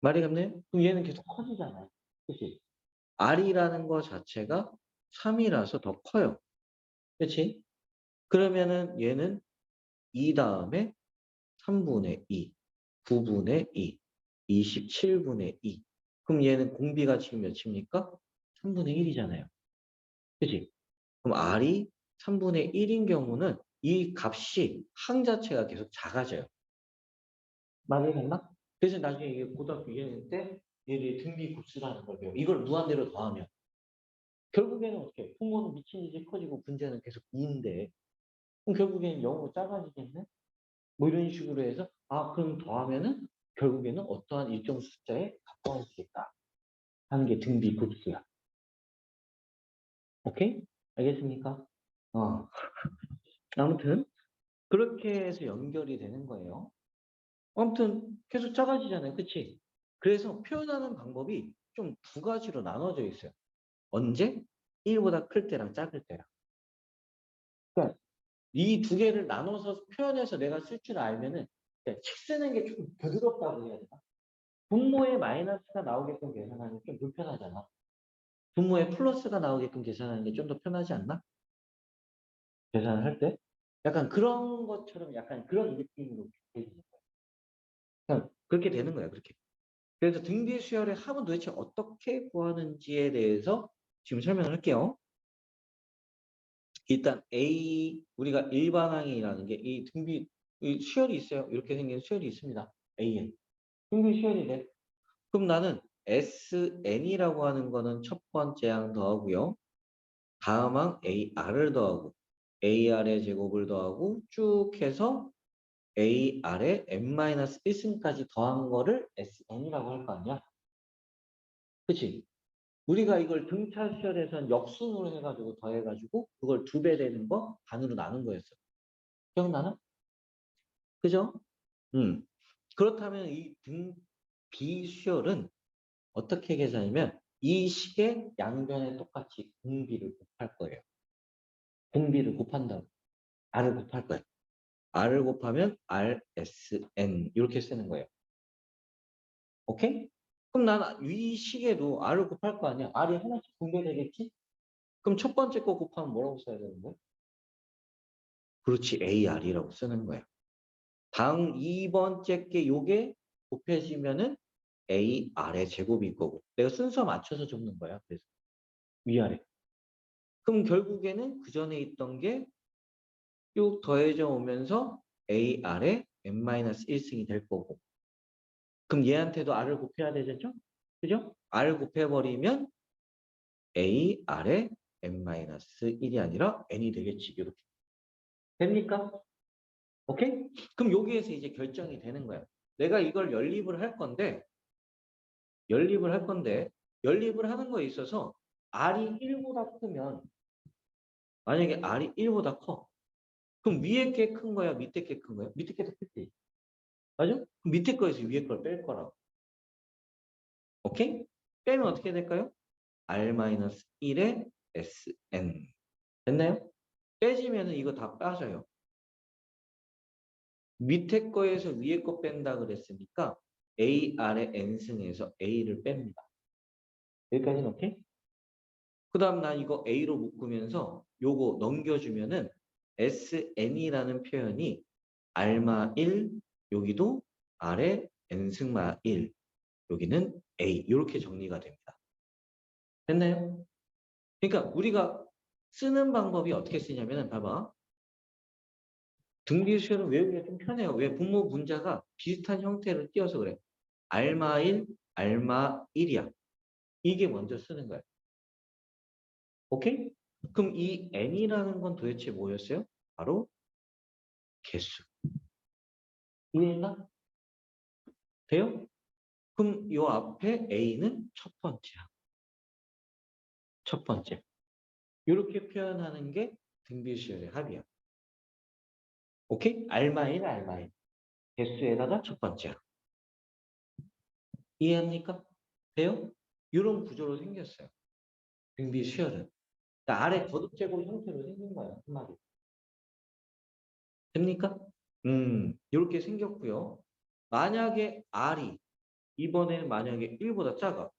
말이 갔나요? 그럼 얘는 계속 커지잖아요. 그치? R이라는 거 자체가 3이라서 더 커요. 그치? 그러면은 얘는 2 다음에 3분의 2, 9분의 2, 27분의 2. 그럼 얘는 공비가 지금 몇입니까? 3분의 1이잖아요. 그치? 그럼 R이 3분의 1인 경우는 이 값이 항 자체가 계속 작아져요. 말이 됐나? 그래서 나중에 이게 고등학교 2학년 때 얘를 등비 곱수라는 걸 배워. 이걸 무한대로 더하면. 결국에는 어떻게? 분모는 미친 듯이 커지고 분자는 계속 2인데 그럼 결국에는 0으로 작아지겠네? 뭐 이런 식으로 해서 그럼 더하면은 결국에는 어떠한 일정 숫자에 가까워질 수 있다 하는 게 등비 곱수야. 오케이? 알겠습니까? 어. 아무튼 그렇게 해서 연결이 되는 거예요. 아무튼 계속 작아지잖아요. 그치? 그래서 표현하는 방법이 좀 두 가지로 나눠져 있어요. 언제? 1보다 클 때랑 작을 때랑. 그러니까 이 두 개를 나눠서 표현해서 내가 쓸 줄 알면은 책 쓰는 게 좀 부드럽다고 해야 되나? 분모에 마이너스가 나오게끔 계산하는 게 좀 불편하잖아. 분모에 플러스가 나오게끔 계산하는 게 좀 더 편하지 않나? 계산을 할 때? 약간 그런 것처럼 약간 그런 느낌으로 되는 거야. 그냥 그렇게 되는 거야, 그렇게. 그래서 등비 수열의 합은 도대체 어떻게 구하는지에 대해서 지금 설명을 할게요. 일단 A, 우리가 일반항이라는 게 이 등비, 이 수열이 있어요. 이렇게 생긴 수열이 있습니다. AN. 등비 수열이래. 그럼 나는 SN이라고 하는 거는 첫 번째 항 더하고요. 다음 항 AR을 더하고 AR의 제곱을 더하고 쭉 해서 AR의 n-1승까지 더한 거를 SN이라고 할 거 아니야? 그치? 우리가 이걸 등차 수열에선 역순으로 해가지고 더해가지고 그걸 2배 되는 거 반으로 나눈 거였어. 기억나나? 그죠? 그렇다면 이 등 비수열은 어떻게 계산하냐면 이 식의 양변에 똑같이 공비를 곱할 거예요. 공비를 곱한다고. R을 곱할 거예요. R을 곱하면 RSN 이렇게 쓰는 거예요. 오케이? 그럼 난 위 식에도 R을 곱할 거 아니야. R이 하나씩 분배되겠지? 그럼 첫 번째 거 곱하면 뭐라고 써야 되는 거야? 그렇지. AR이라고 쓰는 거야. 다음 2번째 게 요게 곱해지면은 AR의 제곱일 거고. 내가 순서 맞춰서 적는 거야. 그래서 위아래. 그럼 결국에는 그 전에 있던 게 쭉 더해져 오면서 AR의 n-1승이 될 거고. 그럼 얘한테도 R을 곱해야 되겠죠? 그죠? R 곱해버리면 AR의 n-1이 아니라 n이 되겠지. 이렇게. 됩니까? 오케이? 그럼 여기에서 이제 결정이 되는 거야. 내가 이걸 연립을 하는 거에 있어서 R이 1보다 크면 만약에 R이 1보다 커. 그럼 위에 게 큰 거야? 밑에 게 큰 거야? 밑에 게 더 크지. 맞아? 그럼 밑에 거에서 위에 걸 뺄 거라고. 오케이? 빼면 어떻게 될까요? R-1의 SN. 됐나요? 빼지면 이거 다 빠져요. 밑에 거에서 위에 거 뺀다 그랬으니까 AR의 N승에서 A를 뺍니다. 여기까지는 오케이? 그 다음 난 이거 A로 묶으면서 요거 넘겨주면은 SN이라는 표현이 알마 1, 여기도 아래 n승마 1, 여기는 A 이렇게 정리가 됩니다. 됐나요? 그러니까 우리가 쓰는 방법이 어떻게 쓰냐면은 봐봐. 등비수열은 외우기가 좀 편해요. 왜? 분모 분자가 비슷한 형태를 띄어서 그래. 알마 1, 알마 1이야. 이게 먼저 쓰는 거야. 오케이? 그럼 이 n이라는 건 도대체 뭐였어요? 바로 개수. 이해했나? 돼요? 그럼 요 앞에 a는 첫 번째야. 첫 번째. 이렇게 표현하는 게 등비수열의 합이야. 오케이? 알마 1, 알마 1. 개수에다가 첫 번째야. 이해합니까? 돼요? 이런 구조로 생겼어요. 등비수열은. 그러니까 아래 거듭제곱 형태로 생긴 거예요. 한마디. 됩니까? 이렇게 생겼고요. 만약에 R이 이번에는 만약에 1보다 작아.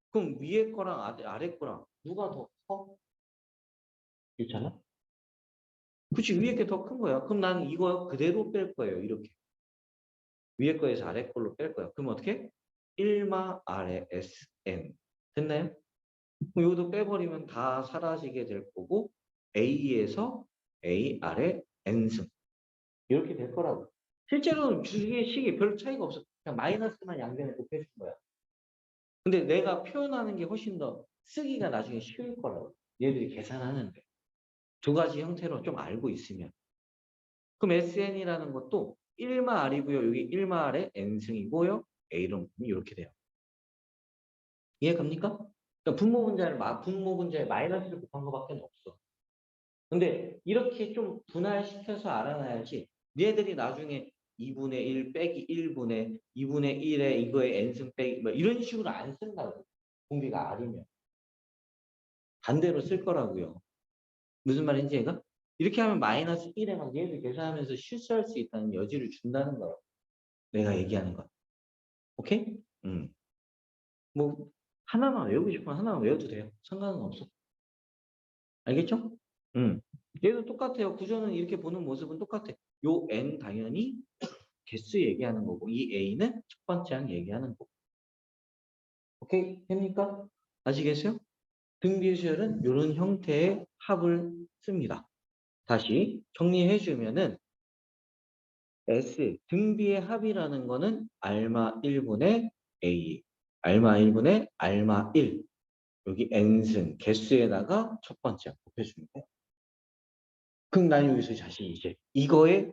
그럼 위에 거랑 아래 거랑 누가 더 커? 괜찮아? 그치, 위에 게 더 큰 거야. 그럼 나는 이거 그대로 뺄 거예요. 이렇게. 위에 거에서 아래 걸로 뺄 거야. 그럼 어떻게? 1마 아래 SN. 됐나요? 그럼 이것도 빼버리면 다 사라지게 될 거고 A에서 A 아래 N승. 이렇게 될 거라고. 실제로는 주식의 식이 별 차이가 없어. 그냥 마이너스만 양변에 곱해준 거야. 근데 내가 표현하는 게 훨씬 더 쓰기가 나중에 쉬울 거라고. 얘들이 계산하는데. 두 가지 형태로 좀 알고 있으면. 그럼 SN이라는 것도 1마 R이고요. 여기 1마 R에 N승이고요. A는 이렇게 돼요. 이해 갑니까? 그러니까 분모 분자에 마이너스를 곱한 것밖에 없어. 근데 이렇게 좀 분할시켜서 알아놔야지 얘들이 나중에 2분의 1 빼기 1분의 2분의 1에 이거에 n승 빼기 뭐 이런 식으로 안 쓴다고. 공비가 R이면. 반대로 쓸 거라고요. 무슨 말인지 얘가? 이렇게 하면 마이너스 1에 막 얘를 계산하면서 실수할 수 있다는 여지를 준다는 거야. 내가 얘기하는 거. 오케이? 뭐 하나만 외우고 싶으면 하나만 외워도 돼요. 상관은 없어. 알겠죠? 얘도 똑같아요. 구조는 이렇게 보는 모습은 똑같아. 요 n 당연히 개수 얘기하는 거고 이 a는 첫 번째 항 얘기하는 거고. 오케이? 됩니까? 아시겠어요? 등비수열은 이런 형태의 합을 씁니다. 다시 정리해 주면은 S 등비의 합이라는 거는 알마 1분의 A, 알마 1분의 알마 1 여기 n승 개수에다가 첫 번째 곱해주는 거예요. 그럼 난 여기서 다시 이제 이거에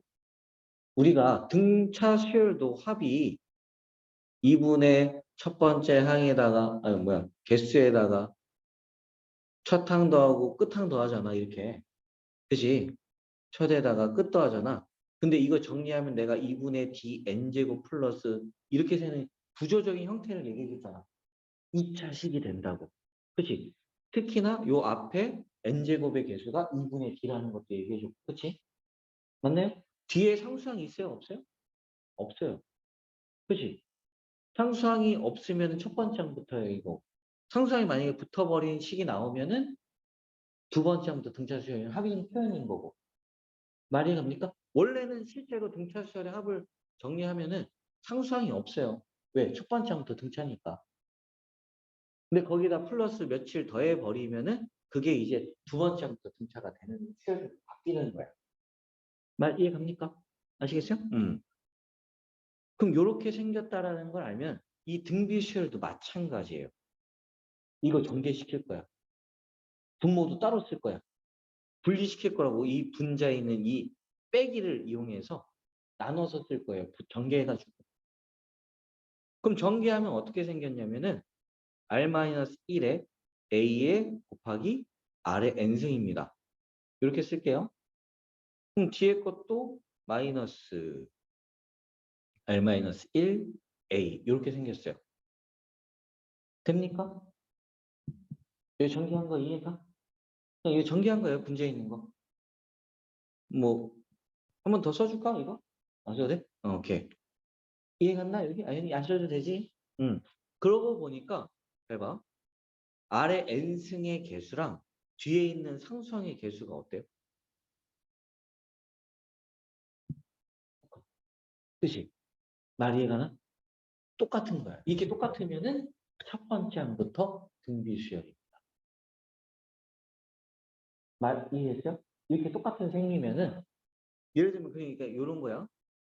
우리가 등차 수열도 합이 2분의 첫 번째 항에다가 개수에다가 첫 항 더하고 끝 항 더하잖아 이렇게. 그지? 첫에다가 끝 더하잖아. 근데 이거 정리하면 내가 2분의 dn제곱 플러스 이렇게 되는 구조적인 형태를 얘기해 줬잖아. 2차식이 된다고. 그치? 특히나 요 앞에 n제곱의 개수가 2분의 d라는 것도 얘기해 줬고. 그치? 맞나요? 뒤에 상수항이 있어요? 없어요? 없어요. 그치? 상수항이 없으면 첫 번째 항부터예요, 이거. 상수항이 만약에 붙어버린 식이 나오면은 두 번째 항부터 등차수열의 합인 표현인 거고. 말이 갑니까? 원래는 실제로 등차수열의 합을 정리하면은 상수항이 없어요. 왜? 첫 번째 항부터 등차니까. 근데 거기다 플러스 며칠 더해 버리면은 그게 이제 두 번째 항부터 등차가 되는 수열이 바뀌는 거야. 말 이해 갑니까? 아시겠어요? 그럼 이렇게 생겼다라는 걸 알면 이 등비 수열도 마찬가지예요. 이거 전개시킬 거야. 분모도 따로 쓸 거야. 분리시킬 거라고 이 분자에 있는 이 빼기를 이용해서 나눠서 쓸 거예요. 전개해가지고. 그럼 전개하면 어떻게 생겼냐면은 R-1에 A에 곱하기 R의 n승입니다. 이렇게 쓸게요. 그럼 뒤에 것도 마이너스 R-1 A 이렇게 생겼어요. 됩니까? 여기 전개한 거 이해가? 이거 전개한 거예요. 분자에 있는 거. 뭐 한 번 더 써줄까 이거? 안 써도 돼? 오케이. 이해 갔나 여기? 아니 안 써도 되지? 그러고 보니까 해봐. 아래 n승의 개수랑 뒤에 있는 상수항의 개수가 어때요? 그치? 말 이해가 나? 똑같은 거야. 이게 똑같으면은 첫 번째 항부터 등비수열이. 말 이해했죠? 이렇게 똑같은 생리면은 예를 들면 그러니까 이런 거야.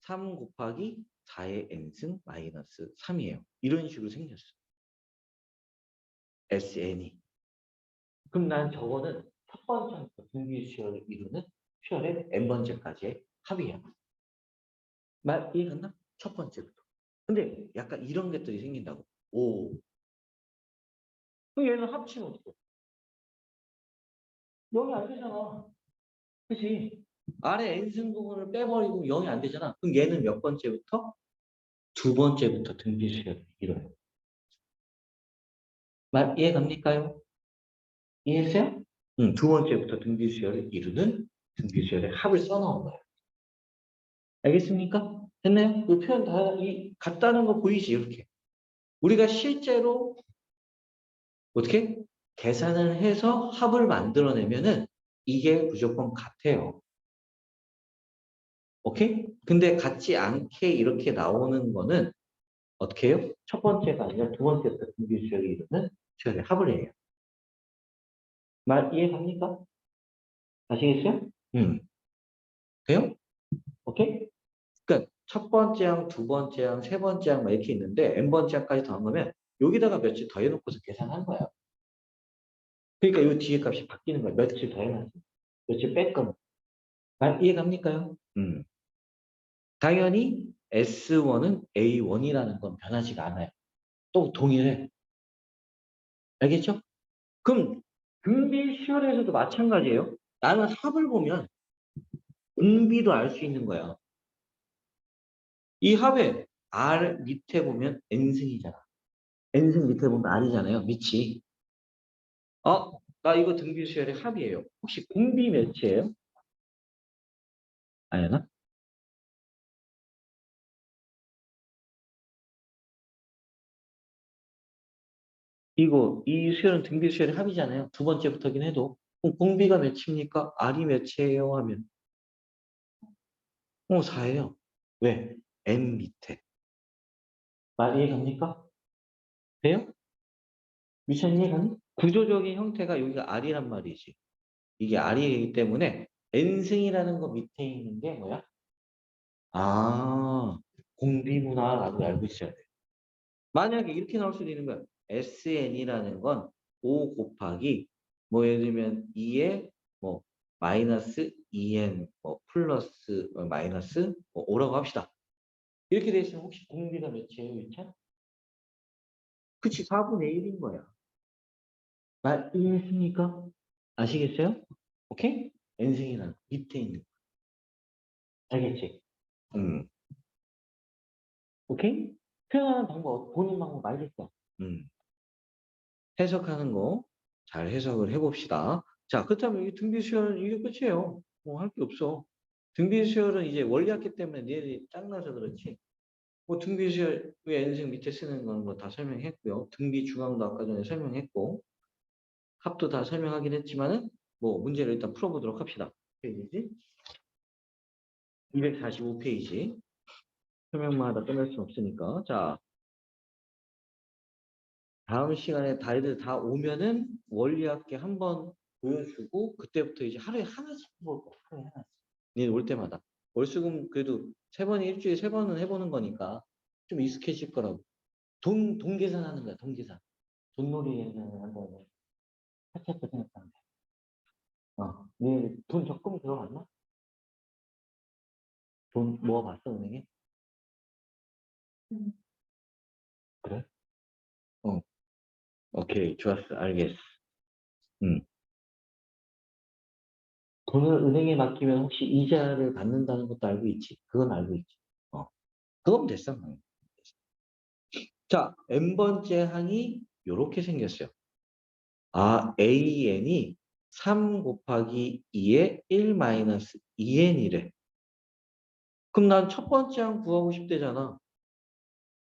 3 곱하기 4의 n승 마이너스 3이에요. 이런 식으로 생겼어. SN이. 그럼 난 저거는 첫 번째 등비수열을 이루는 수열의 n번째까지의 합이에요. 말 이해갔나? 첫 번째부터. 근데 약간 이런 것들이 생긴다고. 오. 그럼 얘는 합치면 어떡해? 0이 안 되잖아. 그치? 아래 n승 부분을 빼버리고 0이 안 되잖아. 그럼 얘는 몇 번째부터? 두 번째부터 등비수열을 이뤄요. 말 이해 갑니까요? 이해했어요? 두 번째부터 등비수열을 이루는 등비수열의 합을 써놓은 거예요. 알겠습니까? 됐나요? 이 표현 다 같다는 거 보이지? 이렇게. 우리가 실제로 어떻게 계산을 해서 합을 만들어내면은 이게 무조건 같아요. 오케이? 근데 같지 않게 이렇게 나오는 거는 어떻게 해요? 첫 번째가 아니라 두 번째부터 등비수열을 이루는 수열의 합을 해요. 말 이해 갑니까? 아시겠어요? 돼요? 오케이? 그러니까 첫 번째 항, 두 번째 항, 세 번째 항 막 이렇게 있는데 n번째 항까지 더한 거면 여기다가 며칠 더 해놓고서 계산한 거야. 그러니까 이 뒤에 값이 바뀌는 거야. 며칠 더 해놨지. 며칠 뺄 아, 이해 갑니까요? 당연히 S1은 A1이라는 건 변하지가 않아요. 또 동일해. 알겠죠? 그럼 등비 시열에서도 마찬가지예요. 나는 합을 보면 등비도 알 수 있는 거야. 이 합에 R 밑에 보면 N승이잖아. N승 밑에 보면 R이잖아요. 밑이. 나 이거 등비수열의 합이에요. 혹시 공비 몇이에요? 아니나? 이 수열은 등비수열의 합이잖아요. 두 번째부터긴 해도. 그럼 공비가 몇입니까? R이 몇이에요? 하면 4예요. 왜? N 밑에. 말 이해갑니까? 돼요? 미션 이해가니? 구조적인 형태가 여기가 R이란 말이지. 이게 R이기 때문에 N승이라는 거 밑에 있는 게 뭐야? 아, 공비구나라고 알고 있어야 돼. 만약에 이렇게 나올 수도 있는 거야. SN이라는 건 5 곱하기 뭐 예를 들면 2에 뭐 마이너스 2n 뭐 플러스 마이너스 뭐 5라고 합시다. 이렇게 돼 있으면 혹시 공비가 몇이에요, 유찬? 그치, 4분의 1인 거야. 말 이해했습니까? 아시겠어요? 오케이? n승이라는 밑에 있는 거. 알겠지? 음. 오케이? 표현하는 방법, 보는 방법 알겠어? 음. 해석하는 거 잘 해석을 해봅시다. 자, 그렇다면 이 등비 수열은 이게 끝이에요. 뭐 할 게 없어. 등비 수열은 이제 원리학기 때문에 니들이 짱나서 그렇지. 뭐 등비 수열 왜 n승 밑에 쓰는 건 뭐 다 설명했고요. 등비 중앙도 아까 전에 설명했고 합도 다 설명하긴 했지만은 뭐 문제를 일단 풀어보도록 합시다. 페이지지? 245페이지. 설명만 하다 끝날 수 없으니까. 자, 다음 시간에 다이들 다 오면은 원리학계 한번 보여주고 그때부터 이제 하루에 하나씩 해볼 거야. 하루에 하나씩. 니네 올 때마다. 월수금 그래도 세 번이 일주일에 세 번은 해보는 거니까 좀 익숙해질 거라고. 돈 계산하는 거야. 돈 계산. 돈놀이 한번 하체했다 생각하면 돼. 니돈 적금 들어갔나? 돈 모아봤어 은행에? 그래? 어. 오케이. 좋았어. 알겠어. 음. 돈을 은행에 맡기면 혹시 이자를 받는다는 것도 알고 있지? 그건 알고 있지. 그건 됐어. 자, n번째 항이 이렇게 생겼어요. AN이 3 곱하기 2의 1 마이너스 2n이래. 그럼 난 첫 번째 항 구하고 싶대잖아.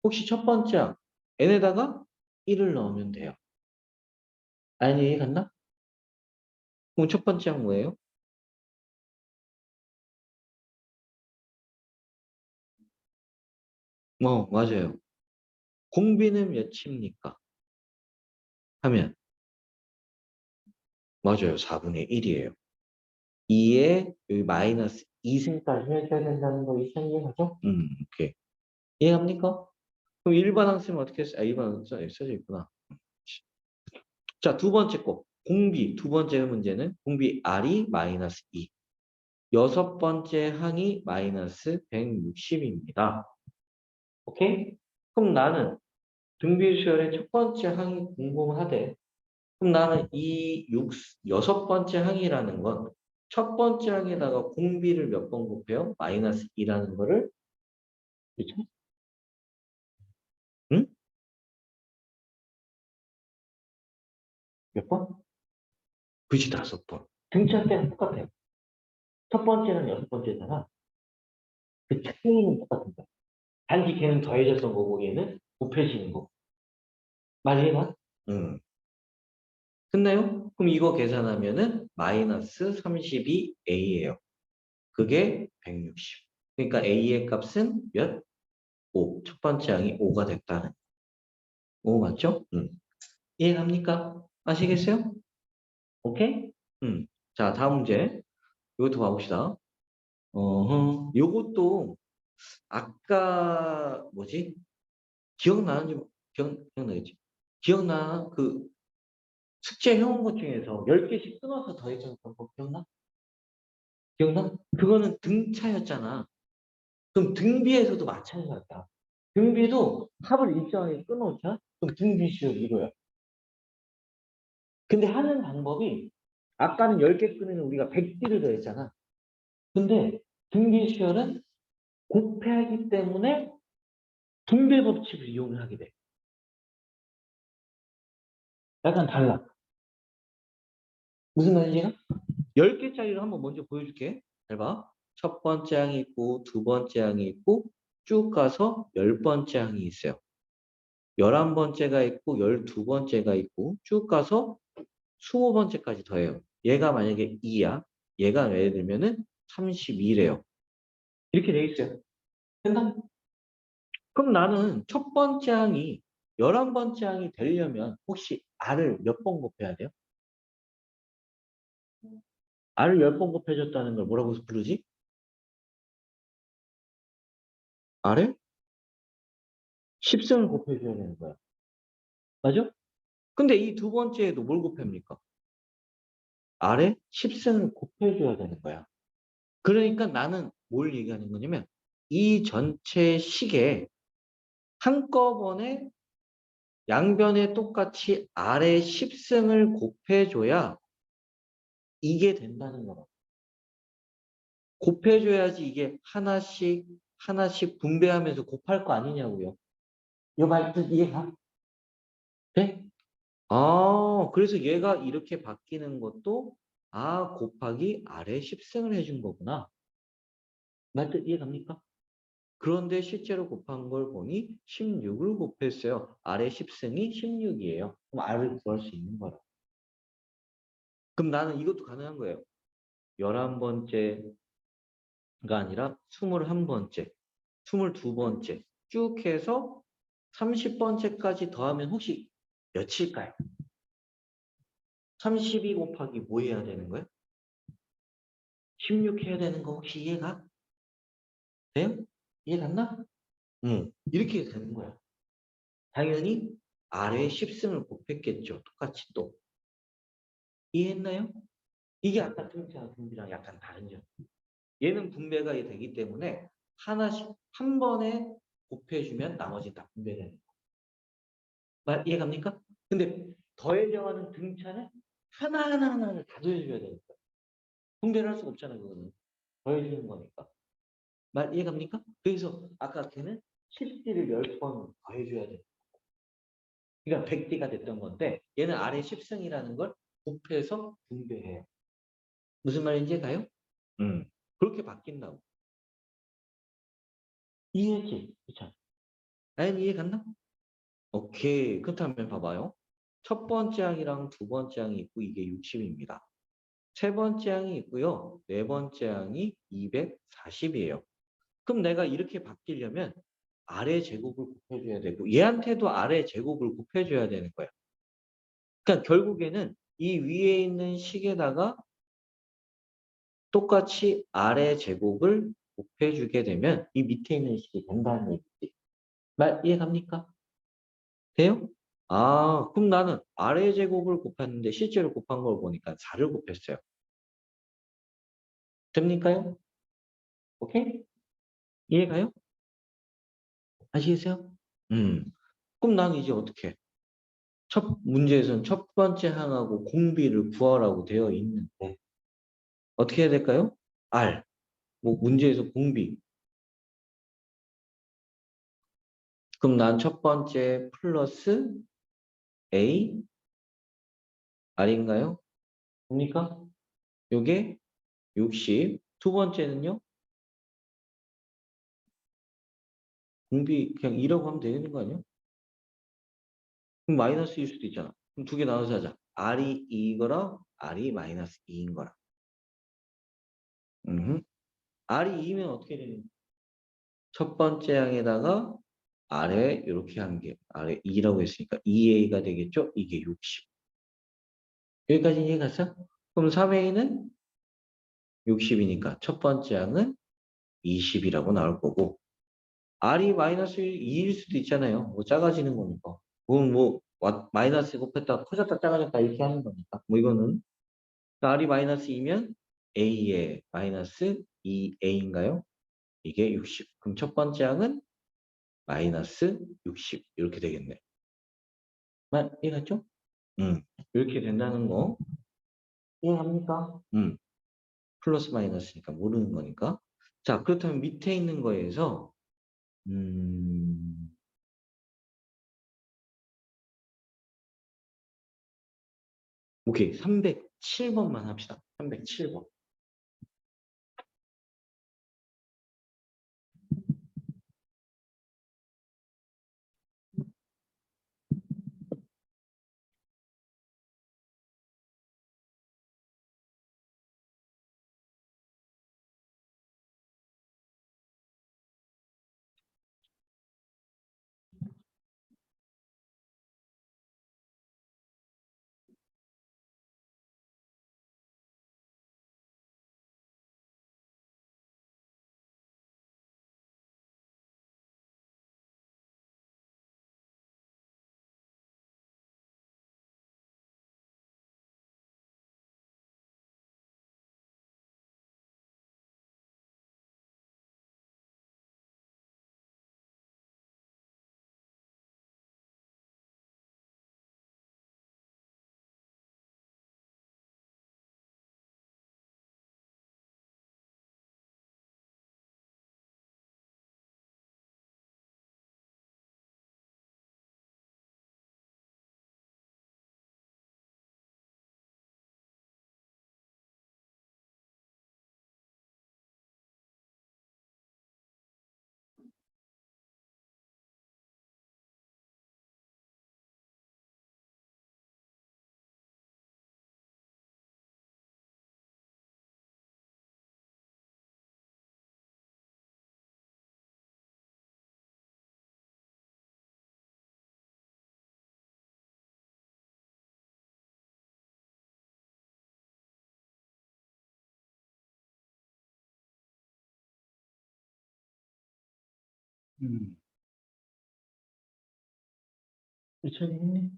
혹시 첫 번째 항 n에다가 1을 넣으면 돼요. 아니, 이해 갔나? 그럼 첫 번째 항 뭐예요? 맞아요. 공비는 몇입니까? 하면, 맞아요. 4분의 1이에요. 2에 여기 마이너스 2승까지 해줘야 된다는 거 이해하죠? 오케이. 이해합니까? 그럼 일반 항 쓰면 어떻게 써? 일반 항 써져 있구나. 자, 두 번째 거. 공비. 두 번째 문제는 공비 R이 마이너스 2. 여섯 번째 항이 마이너스 160입니다. 오케이? 그럼 나는 등비수열의 첫 번째 항이 궁금하대. 그럼 나는 여섯 번째 항이라는 건 첫 번째 항에다가 공비를 몇 번 곱해요? 마이너스 2라는 거를. 그렇죠? 응? 몇 번? 그지 다섯 번. 등차 때는 똑같아요. 첫 번째는 여섯 번째잖아. 그 차이는 똑같은 거야. 단지 걔는 더해졌던 거고 얘는 곱해지는 거. 말이해나? 응. 끝나요? 그럼 이거 계산하면은 마이너스 32A예요. 그게 160. 그러니까 A의 값은 몇? 5. 첫 번째 항이 5가 됐다는. 5 맞죠? 응. 이해갑니까? 아시겠어요? 오케이? 자, 다음 문제. 이것도 봐봅시다. 요것도 아까 뭐지? 기억나는지 기억나겠지? 기억나? 그 숙제 해온 것 중에서 10개씩 끊어서 더해주는 방법 기억나? 기억나? 그거는 등차였잖아. 그럼 등비에서도 마찬가지다. 등비도 합을 일정하게 끊어오자? 그럼 등비수열 이거야. 근데 하는 방법이 아까는 10개 끊으면 우리가 100D를 더했잖아. 근데 등비수열은 곱해하기 때문에 분배 법칙을 이용을 하게 돼. 약간 달라. 무슨 말인지? 10개짜리를 한번 먼저 보여줄게. 잘 봐. 첫 번째 항이 있고, 두 번째 항이 있고, 쭉 가서 10번째 항이 있어요. 11번째가 있고, 12번째가 있고, 쭉 가서 20번째까지 더해요. 얘가 만약에 2야. 얘가 예를 들면은 32래요. 이렇게 돼 있어요. 된다? 그럼 나는 첫 번째 항이 11번째 항이 되려면 혹시 R을 몇 번 곱해야 돼요? R을 10번 곱해줬다는 걸 뭐라고 부르지? R을 10승을 곱해줘야 되는 거야. 맞아? 근데 이 두 번째에도 뭘 곱합니까? R에 10승을 곱해줘야 되는 거야. 그러니까 나는 뭘 얘기하는 거냐면 이 전체 식에 한꺼번에 양변에 똑같이 R에 10승을 곱해줘야 이게 된다는 거야. 곱해줘야지 이게 하나씩 하나씩 분배하면서 곱할 거 아니냐고요. 이 말뜻 이해가 돼? 그래서 얘가 이렇게 바뀌는 것도 곱하기 R에 10승을 해준 거구나. 말뜻 이해갑니까? 그런데 실제로 곱한 걸 보니 16을 곱했어요. R의 10승이 16이에요. 그럼 R을 구할 수 있는 거라. 그럼 나는 이것도 가능한 거예요. 11번째가 아니라 21번째, 22번째 쭉 해서 30번째까지 더하면 혹시 몇일까요? 32 곱하기 뭐 해야 되는 거예요? 16 해야 되는 거 혹시 이해가 돼요? 이해 갔나? 응. 이렇게 되는 거야. 당연히 R의 10승을 곱했겠죠. 똑같이 또. 이해했나요? 이게 아까 등차랑 분비랑 약간 다른 점. 얘는 분배가 되기 때문에 하나씩 한 번에 곱해주면 나머지 다 분배되는 거. 이해갑니까? 근데 더해져가는 등차는 하나하나를 다 더해줘야 되니까. 분배를 할 수가 없잖아요. 그거는. 더해주는 거니까. 이해갑니까? 그래서 아까 걔는 10D를 10번 더해줘야 돼. 그러니까 100D가 됐던 건데 얘는 아래 10승이라는 걸 곱해서 분배해요. 무슨 말인지 가요? 그렇게 바뀐다고. 이해했지? 그쵸? 아연 이해 갔나? 오케이. 그렇다면 봐봐요. 첫 번째 항이랑 두 번째 항이 있고 이게 60입니다. 세 번째 항이 있고요. 네 번째 항이 240이에요. 그럼 내가 이렇게 바뀌려면 아래 제곱을 곱해줘야 되고 얘한테도 아래 제곱을 곱해줘야 되는 거예요. 그러니까 결국에는 이 위에 있는 식에다가 똑같이 아래 제곱을 곱해주게 되면 이 밑에 있는 식이 된다는 얘기지. 말 이해갑니까? 돼요? 아, 그럼 나는 아래 제곱을 곱했는데 실제로 곱한 걸 보니까 4를 곱했어요. 됩니까요? 오케이? 이해가요? 아시겠어요? 그럼 나는 이제 어떻게 해? 첫 문제에서는 첫 번째 항하고 공비를 구하라고 되어 있는데 어떻게 해야 될까요? R. 뭐 문제에서 공비. 그럼 난 첫 번째 플러스 A R인가요? 뭡니까? 요게 60. 두 번째는요? 공비 그냥 2라고 하면 되는 거 아니야? 그럼 마이너스일 수도 있잖아. 그럼 두 개 나눠서 하자. R이 2거랑 R이 마이너스 2인 거라. R이 2면 어떻게 되는 첫 번째 항에다가 아래 이렇게 한 게 아래 2라고 했으니까 2A가 되겠죠? 이게 60. 여기까지 이해갔어? 그럼 3A는 60이니까 첫 번째 항은 20이라고 나올 거고 R이 마이너스 2일 수도 있잖아요. 뭐 작아지는 거니까. 그건 뭐 마이너스 곱했다 커졌다 작아졌다 이렇게 하는 거니까. 뭐 이거는 R이 마이너스 2면 A의 마이너스 2A인가요? 이게 60. 그럼 첫 번째 항은 마이너스 60 이렇게 되겠네. 이해갔죠? 이렇게 된다는 거 이해합니까? 플러스 마이너스니까 모르는 거니까. 자, 그렇다면 밑에 있는 거에서 오케이. 307번만 합시다. 307번. 음. 처리했네.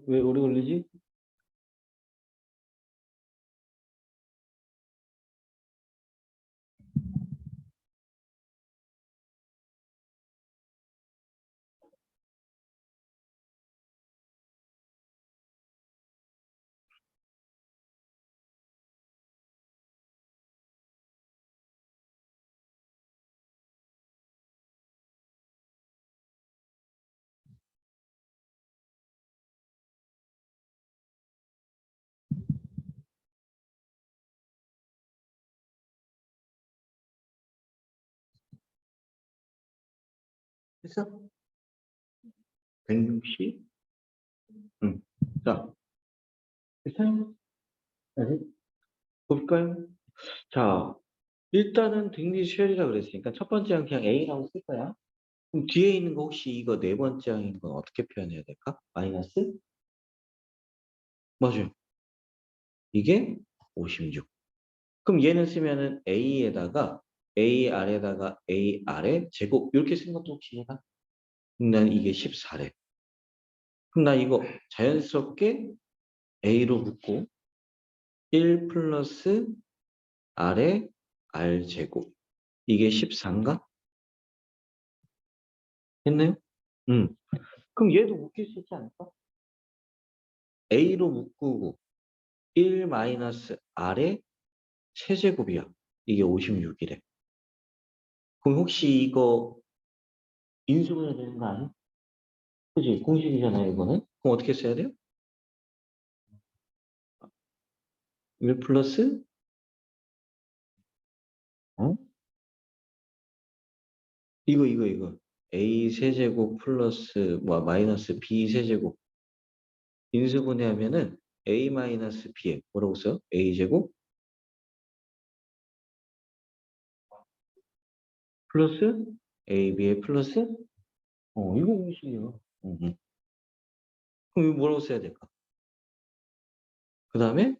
왜 오래 걸리지? 됐어? 160? 응. 자, 됐어요? 네. 볼까요? 자, 일단은 등비수열이라 그랬으니까 첫 번째 항 그냥 A라고 쓸 거야. 그럼 뒤에 있는 거 혹시 이거 네 번째 항인 거 어떻게 표현해야 될까? 마이너스? 맞아요. 이게 56. 그럼 얘는 쓰면은 A에다가 A 아래다가 A 아래 제곱 이렇게 쓴 것도 혹시 해봐? 그럼 난 이게 14래. 그럼 나 이거 자연스럽게 A로 묶고 1 플러스 R에 R 제곱 이게 14인가? 했나요? 그럼 얘도 묶일 수 있지 않을까? A로 묶고 1 마이너스 R의 세제곱이야. 이게 56이래. 그럼 혹시 이거 인수분해 되는 거 아니야? 그지? 공식이잖아요, 이거는. 그럼 어떻게 써야 돼요? 1 플러스, 어? 이거. A 세제곱 플러스, 마이너스 B 세제곱. 인수분해하면은 A 마이너스 B에 뭐라고 써요? A 제곱 플러스 AB에 플러스, 이거 공식이에요. 그럼 이거 뭐라고 써야 될까? 그 다음에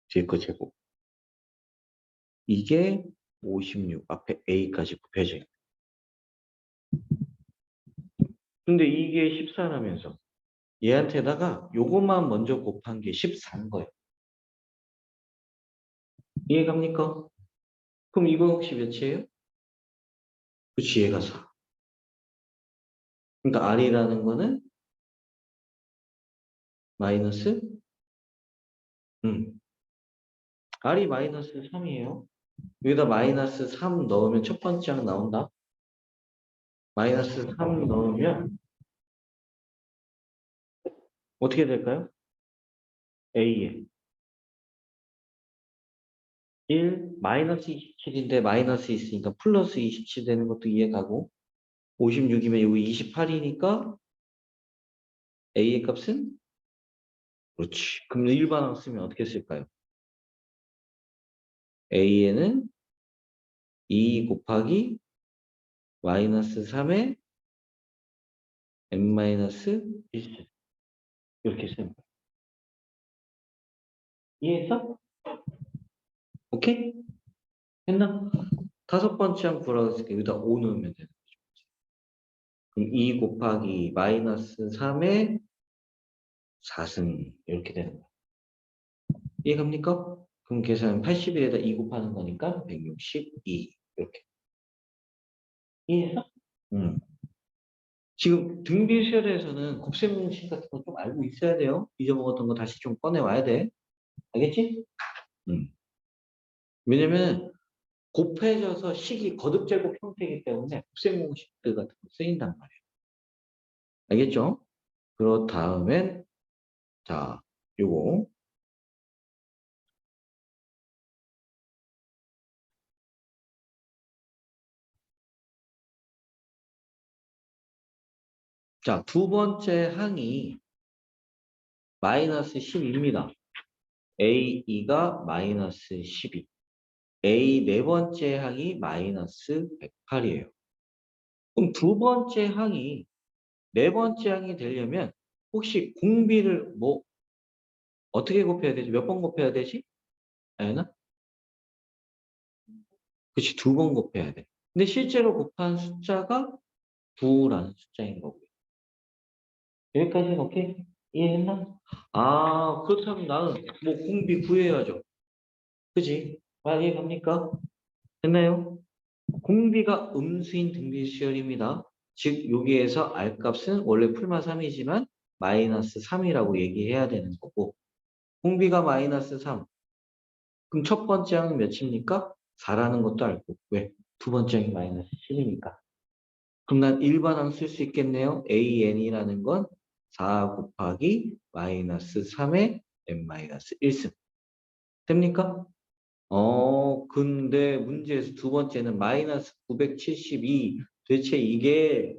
뒤에 거 제곱. 이게 56 앞에 A까지 곱해져 있고. 근데 이게 14라면서 얘한테다가 요것만 먼저 곱한 게 14인 거예요. 이해갑니까? 그럼 이거 혹시 몇이에요? 그치, 얘가 4. 그러니까 R이라는 거는 마이너스, R이 마이너스 3이에요. 여기다 마이너스 3 넣으면 첫 번째 항 나온다. 마이너스 3 넣으면 어떻게 될까요? A에 1 마이너스 27인데 마이너스 있으니까 플러스 27 되는 것도 이해가고 56이면 여기 28이니까 A의 값은 그렇지. 그럼 일반항 쓰면 어떻게 쓸까요? A에는 2 곱하기 마이너스 3의 n-1 이렇게 쓰는 거예요. 이해했어? 오케이? 했나? 다섯 번째 항 구하라고 했으니까 여기다 5 넣으면 되는 거죠. 그럼 2 곱하기 마이너스 3의 4승 이렇게 되는 거예요. 이해갑니까? 그럼 계산 81에다 2 곱하는 거니까 162 이렇게. 이해했어? 음. 지금 등비수열에서는 곱셈공식 같은 거 좀 알고 있어야 돼요. 잊어먹었던 거 다시 좀 꺼내와야 돼. 알겠지? 음. 왜냐면 곱해져서 식이 거듭제곱 형태이기 때문에 곱셈공식들 같은 거 쓰인단 말이에요. 알겠죠? 그렇 다음엔 자, 요거 자, 두 번째 항이 마이너스 12입니다. A2가 마이너스 12. A 네 번째 항이 마이너스 108이에요. 그럼 두 번째 항이 네 번째 항이 되려면 혹시 공비를 뭐 어떻게 곱해야 되지? 몇 번 곱해야 되지? 아연아? 그치, 두 번 곱해야 돼. 근데 실제로 곱한 숫자가 9라는 숫자인 거고요. 여기까지는 오케이? 이해했나? 아, 그렇다면 나는 뭐 공비 구해야죠. 그지? 이해갑니까? 됐나요? 공비가 음수인 등비수열입니다. 즉 여기에서 R값은 원래 풀마 3이지만 마이너스 3이라고 얘기해야 되는 거고 공비가 마이너스 3. 그럼 첫 번째 항은 몇입니까? 4라는 것도 알고. 왜? 두 번째 항이 마이너스 10이니까. 그럼 난 일반항 쓸 수 있겠네요. AN이라는 건 4 곱하기 마이너스 3의 n-1승. 됩니까? 근데 문제에서 두 번째는 마이너스 972 도대체 이게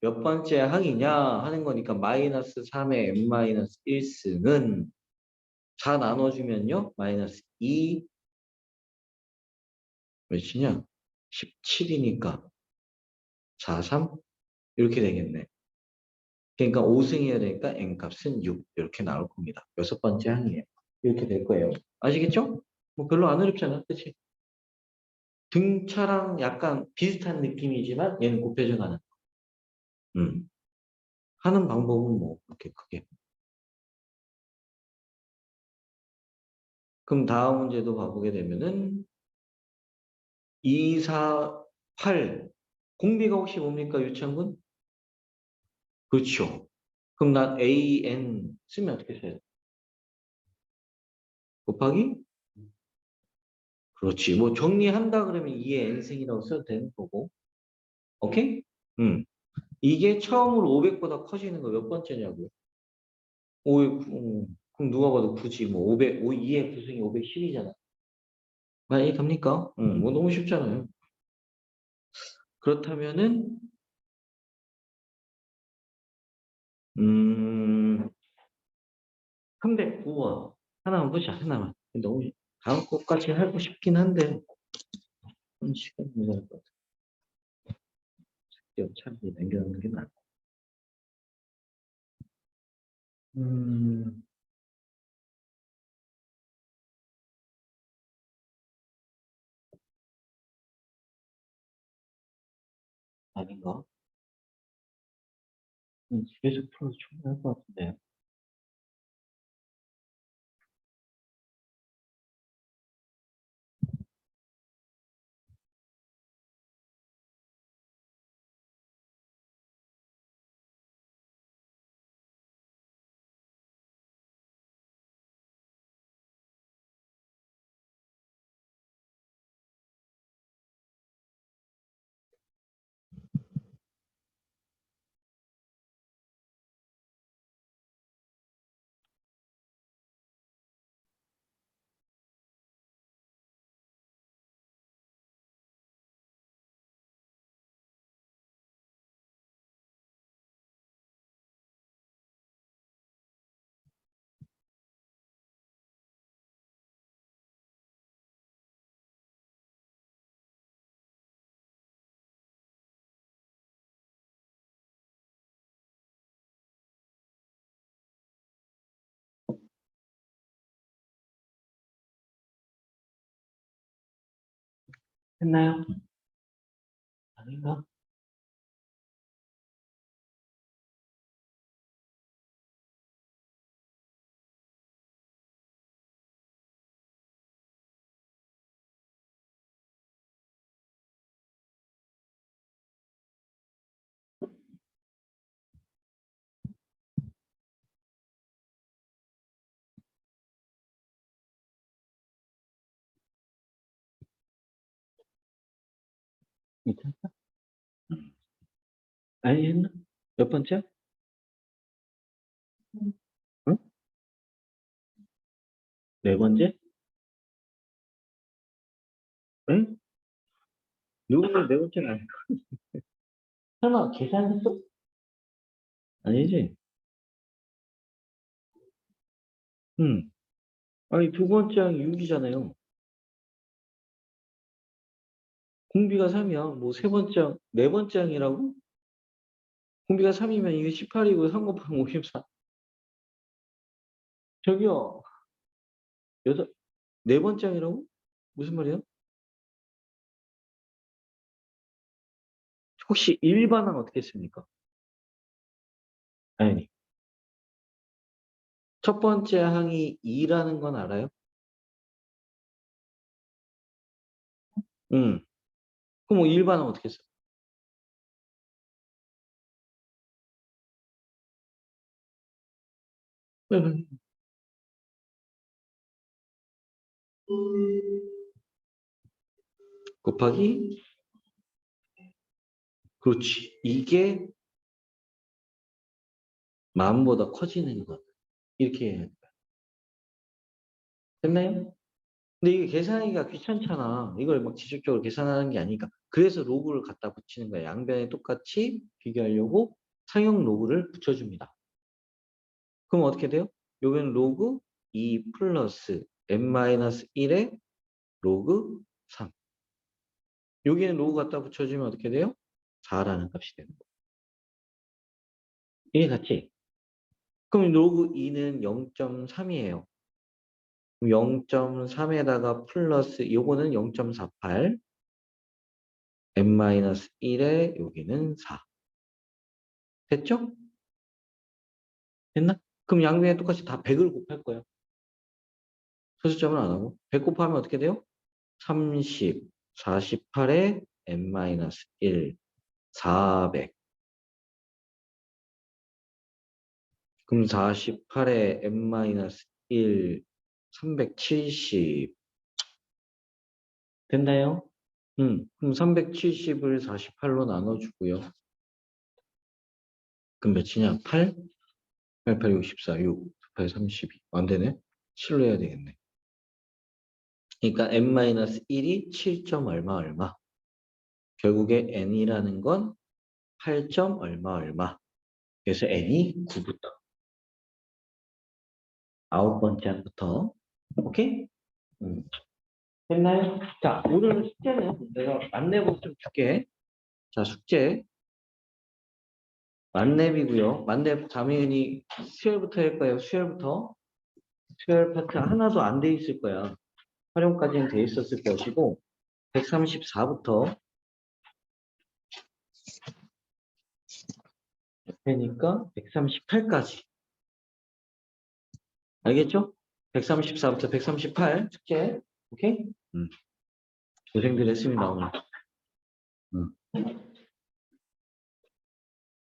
몇 번째 항이냐 하는 거니까 마이너스 3의 n-1승은 4 나눠주면요. 마이너스 2 몇이냐? 17이니까 4, 3 이렇게 되겠네. 그러니까 5승이어야 되니까 n값은 6 이렇게 나올 겁니다. 여섯 번째 항이에요. 이렇게 될 거예요. 아시겠죠? 뭐 별로 안 어렵잖아. 그치? 등차랑 약간 비슷한 느낌이지만 얘는 곱해져 가는. 하는 방법은 뭐 그렇게 크게. 그럼 다음 문제도 봐보게 되면은 2, 4, 8 공비가 혹시 뭡니까 유창군? 그렇죠. 그럼 난 a, n 쓰면 어떻게 써요? 곱하기? 그렇지. 뭐 정리한다 그러면 2의 n승이라고 써도 되는 거고. 오케이? 이게 처음으로 500보다 커지는 거 몇 번째냐고요? 500, 그럼 누가 봐도 굳이 뭐 500, 2의 구승이 510이잖아. 만약에 갑니까? 뭐 너무 쉽잖아요. 그렇다면은, 309번. 하나만 보자, 하나만. 너무, 다음 것까지 하고 싶긴 한데, 좀 시간이 모자랄 것 같아. 차라리 남겨놓는 게 나을 것 같아. 음, 아닌가? 집에서 풀어도 충분할 것 같은데. 했나요? 아닌가? 괜찮다? 아니, 했나? 몇 번째? 응? 네 번째? 응? 누구는 네 번째는 아니고. 설마 계산했어? 아니지? 응. 아니, 두 번째 항이 6이잖아요. 공비가 3이야. 뭐 세 번째 항, 네 번째 항이라고? 공비가 3이면 이게 18이고 3 곱하면 54. 저기요, 여섯, 네 번째 항이라고? 무슨 말이야? 혹시 일반항 어떻게 씁니까? 아니, 첫 번째 항이 2라는 건 알아요? 응. 그럼 뭐 일반항 어떻게 써? 응. 곱하기? 그렇지. 이게 만보다 커지는 것. 이렇게 해야 돼. 됐나요? 근데 이게 계산하기가 귀찮잖아. 이걸 막 지속적으로 계산하는 게 아니니까. 그래서 로그를 갖다 붙이는 거야. 양변에 똑같이 비교하려고 상용 로그를 붙여줍니다. 그럼 어떻게 돼요? 여기는 로그 2 플러스 n-1의 로그 3. 여기는 로그 갖다 붙여주면 어떻게 돼요? 4라는 값이 되는 거예요. 이해 갔지? 그럼 로그 2는 0.3이에요. 0.3에다가 플러스 요거는 0.48 n-1에 여기는 4. 됐죠? 됐나? 그럼 양변에 똑같이 다 100을 곱할 거야. 소수점을 안 하고. 100 곱하면 어떻게 돼요? 30, 48에 n-1, 400. 그럼 48에 n-1, 370. 됐나요? 그럼 370을 48로 나눠주고요. 그럼 몇이냐? 8? 8, 8, 64, 6, 8, 32. 안 되네. 7로 해야 되겠네. 그러니까 n-1이 7점 얼마 얼마. 결국에 n이라는 건 8점 얼마 얼마. 그래서 n이 9부터. 9번째 항부터. 오케이? 됐나요? 자, 오늘 숙제는 내가 만렙을 좀 줄게. 자, 숙제. 만렙이고요. 만렙 당연히 수요일부터 할 거예요. 수요일부터. 수요일 파트 하나도 안 돼 있을 거야. 활용까지는 돼 있었을 것이고 134부터 옆에니까 138까지. 알겠죠? 134부터 138 숙제. 오케이? 고생들 했습니다, 오늘. 음.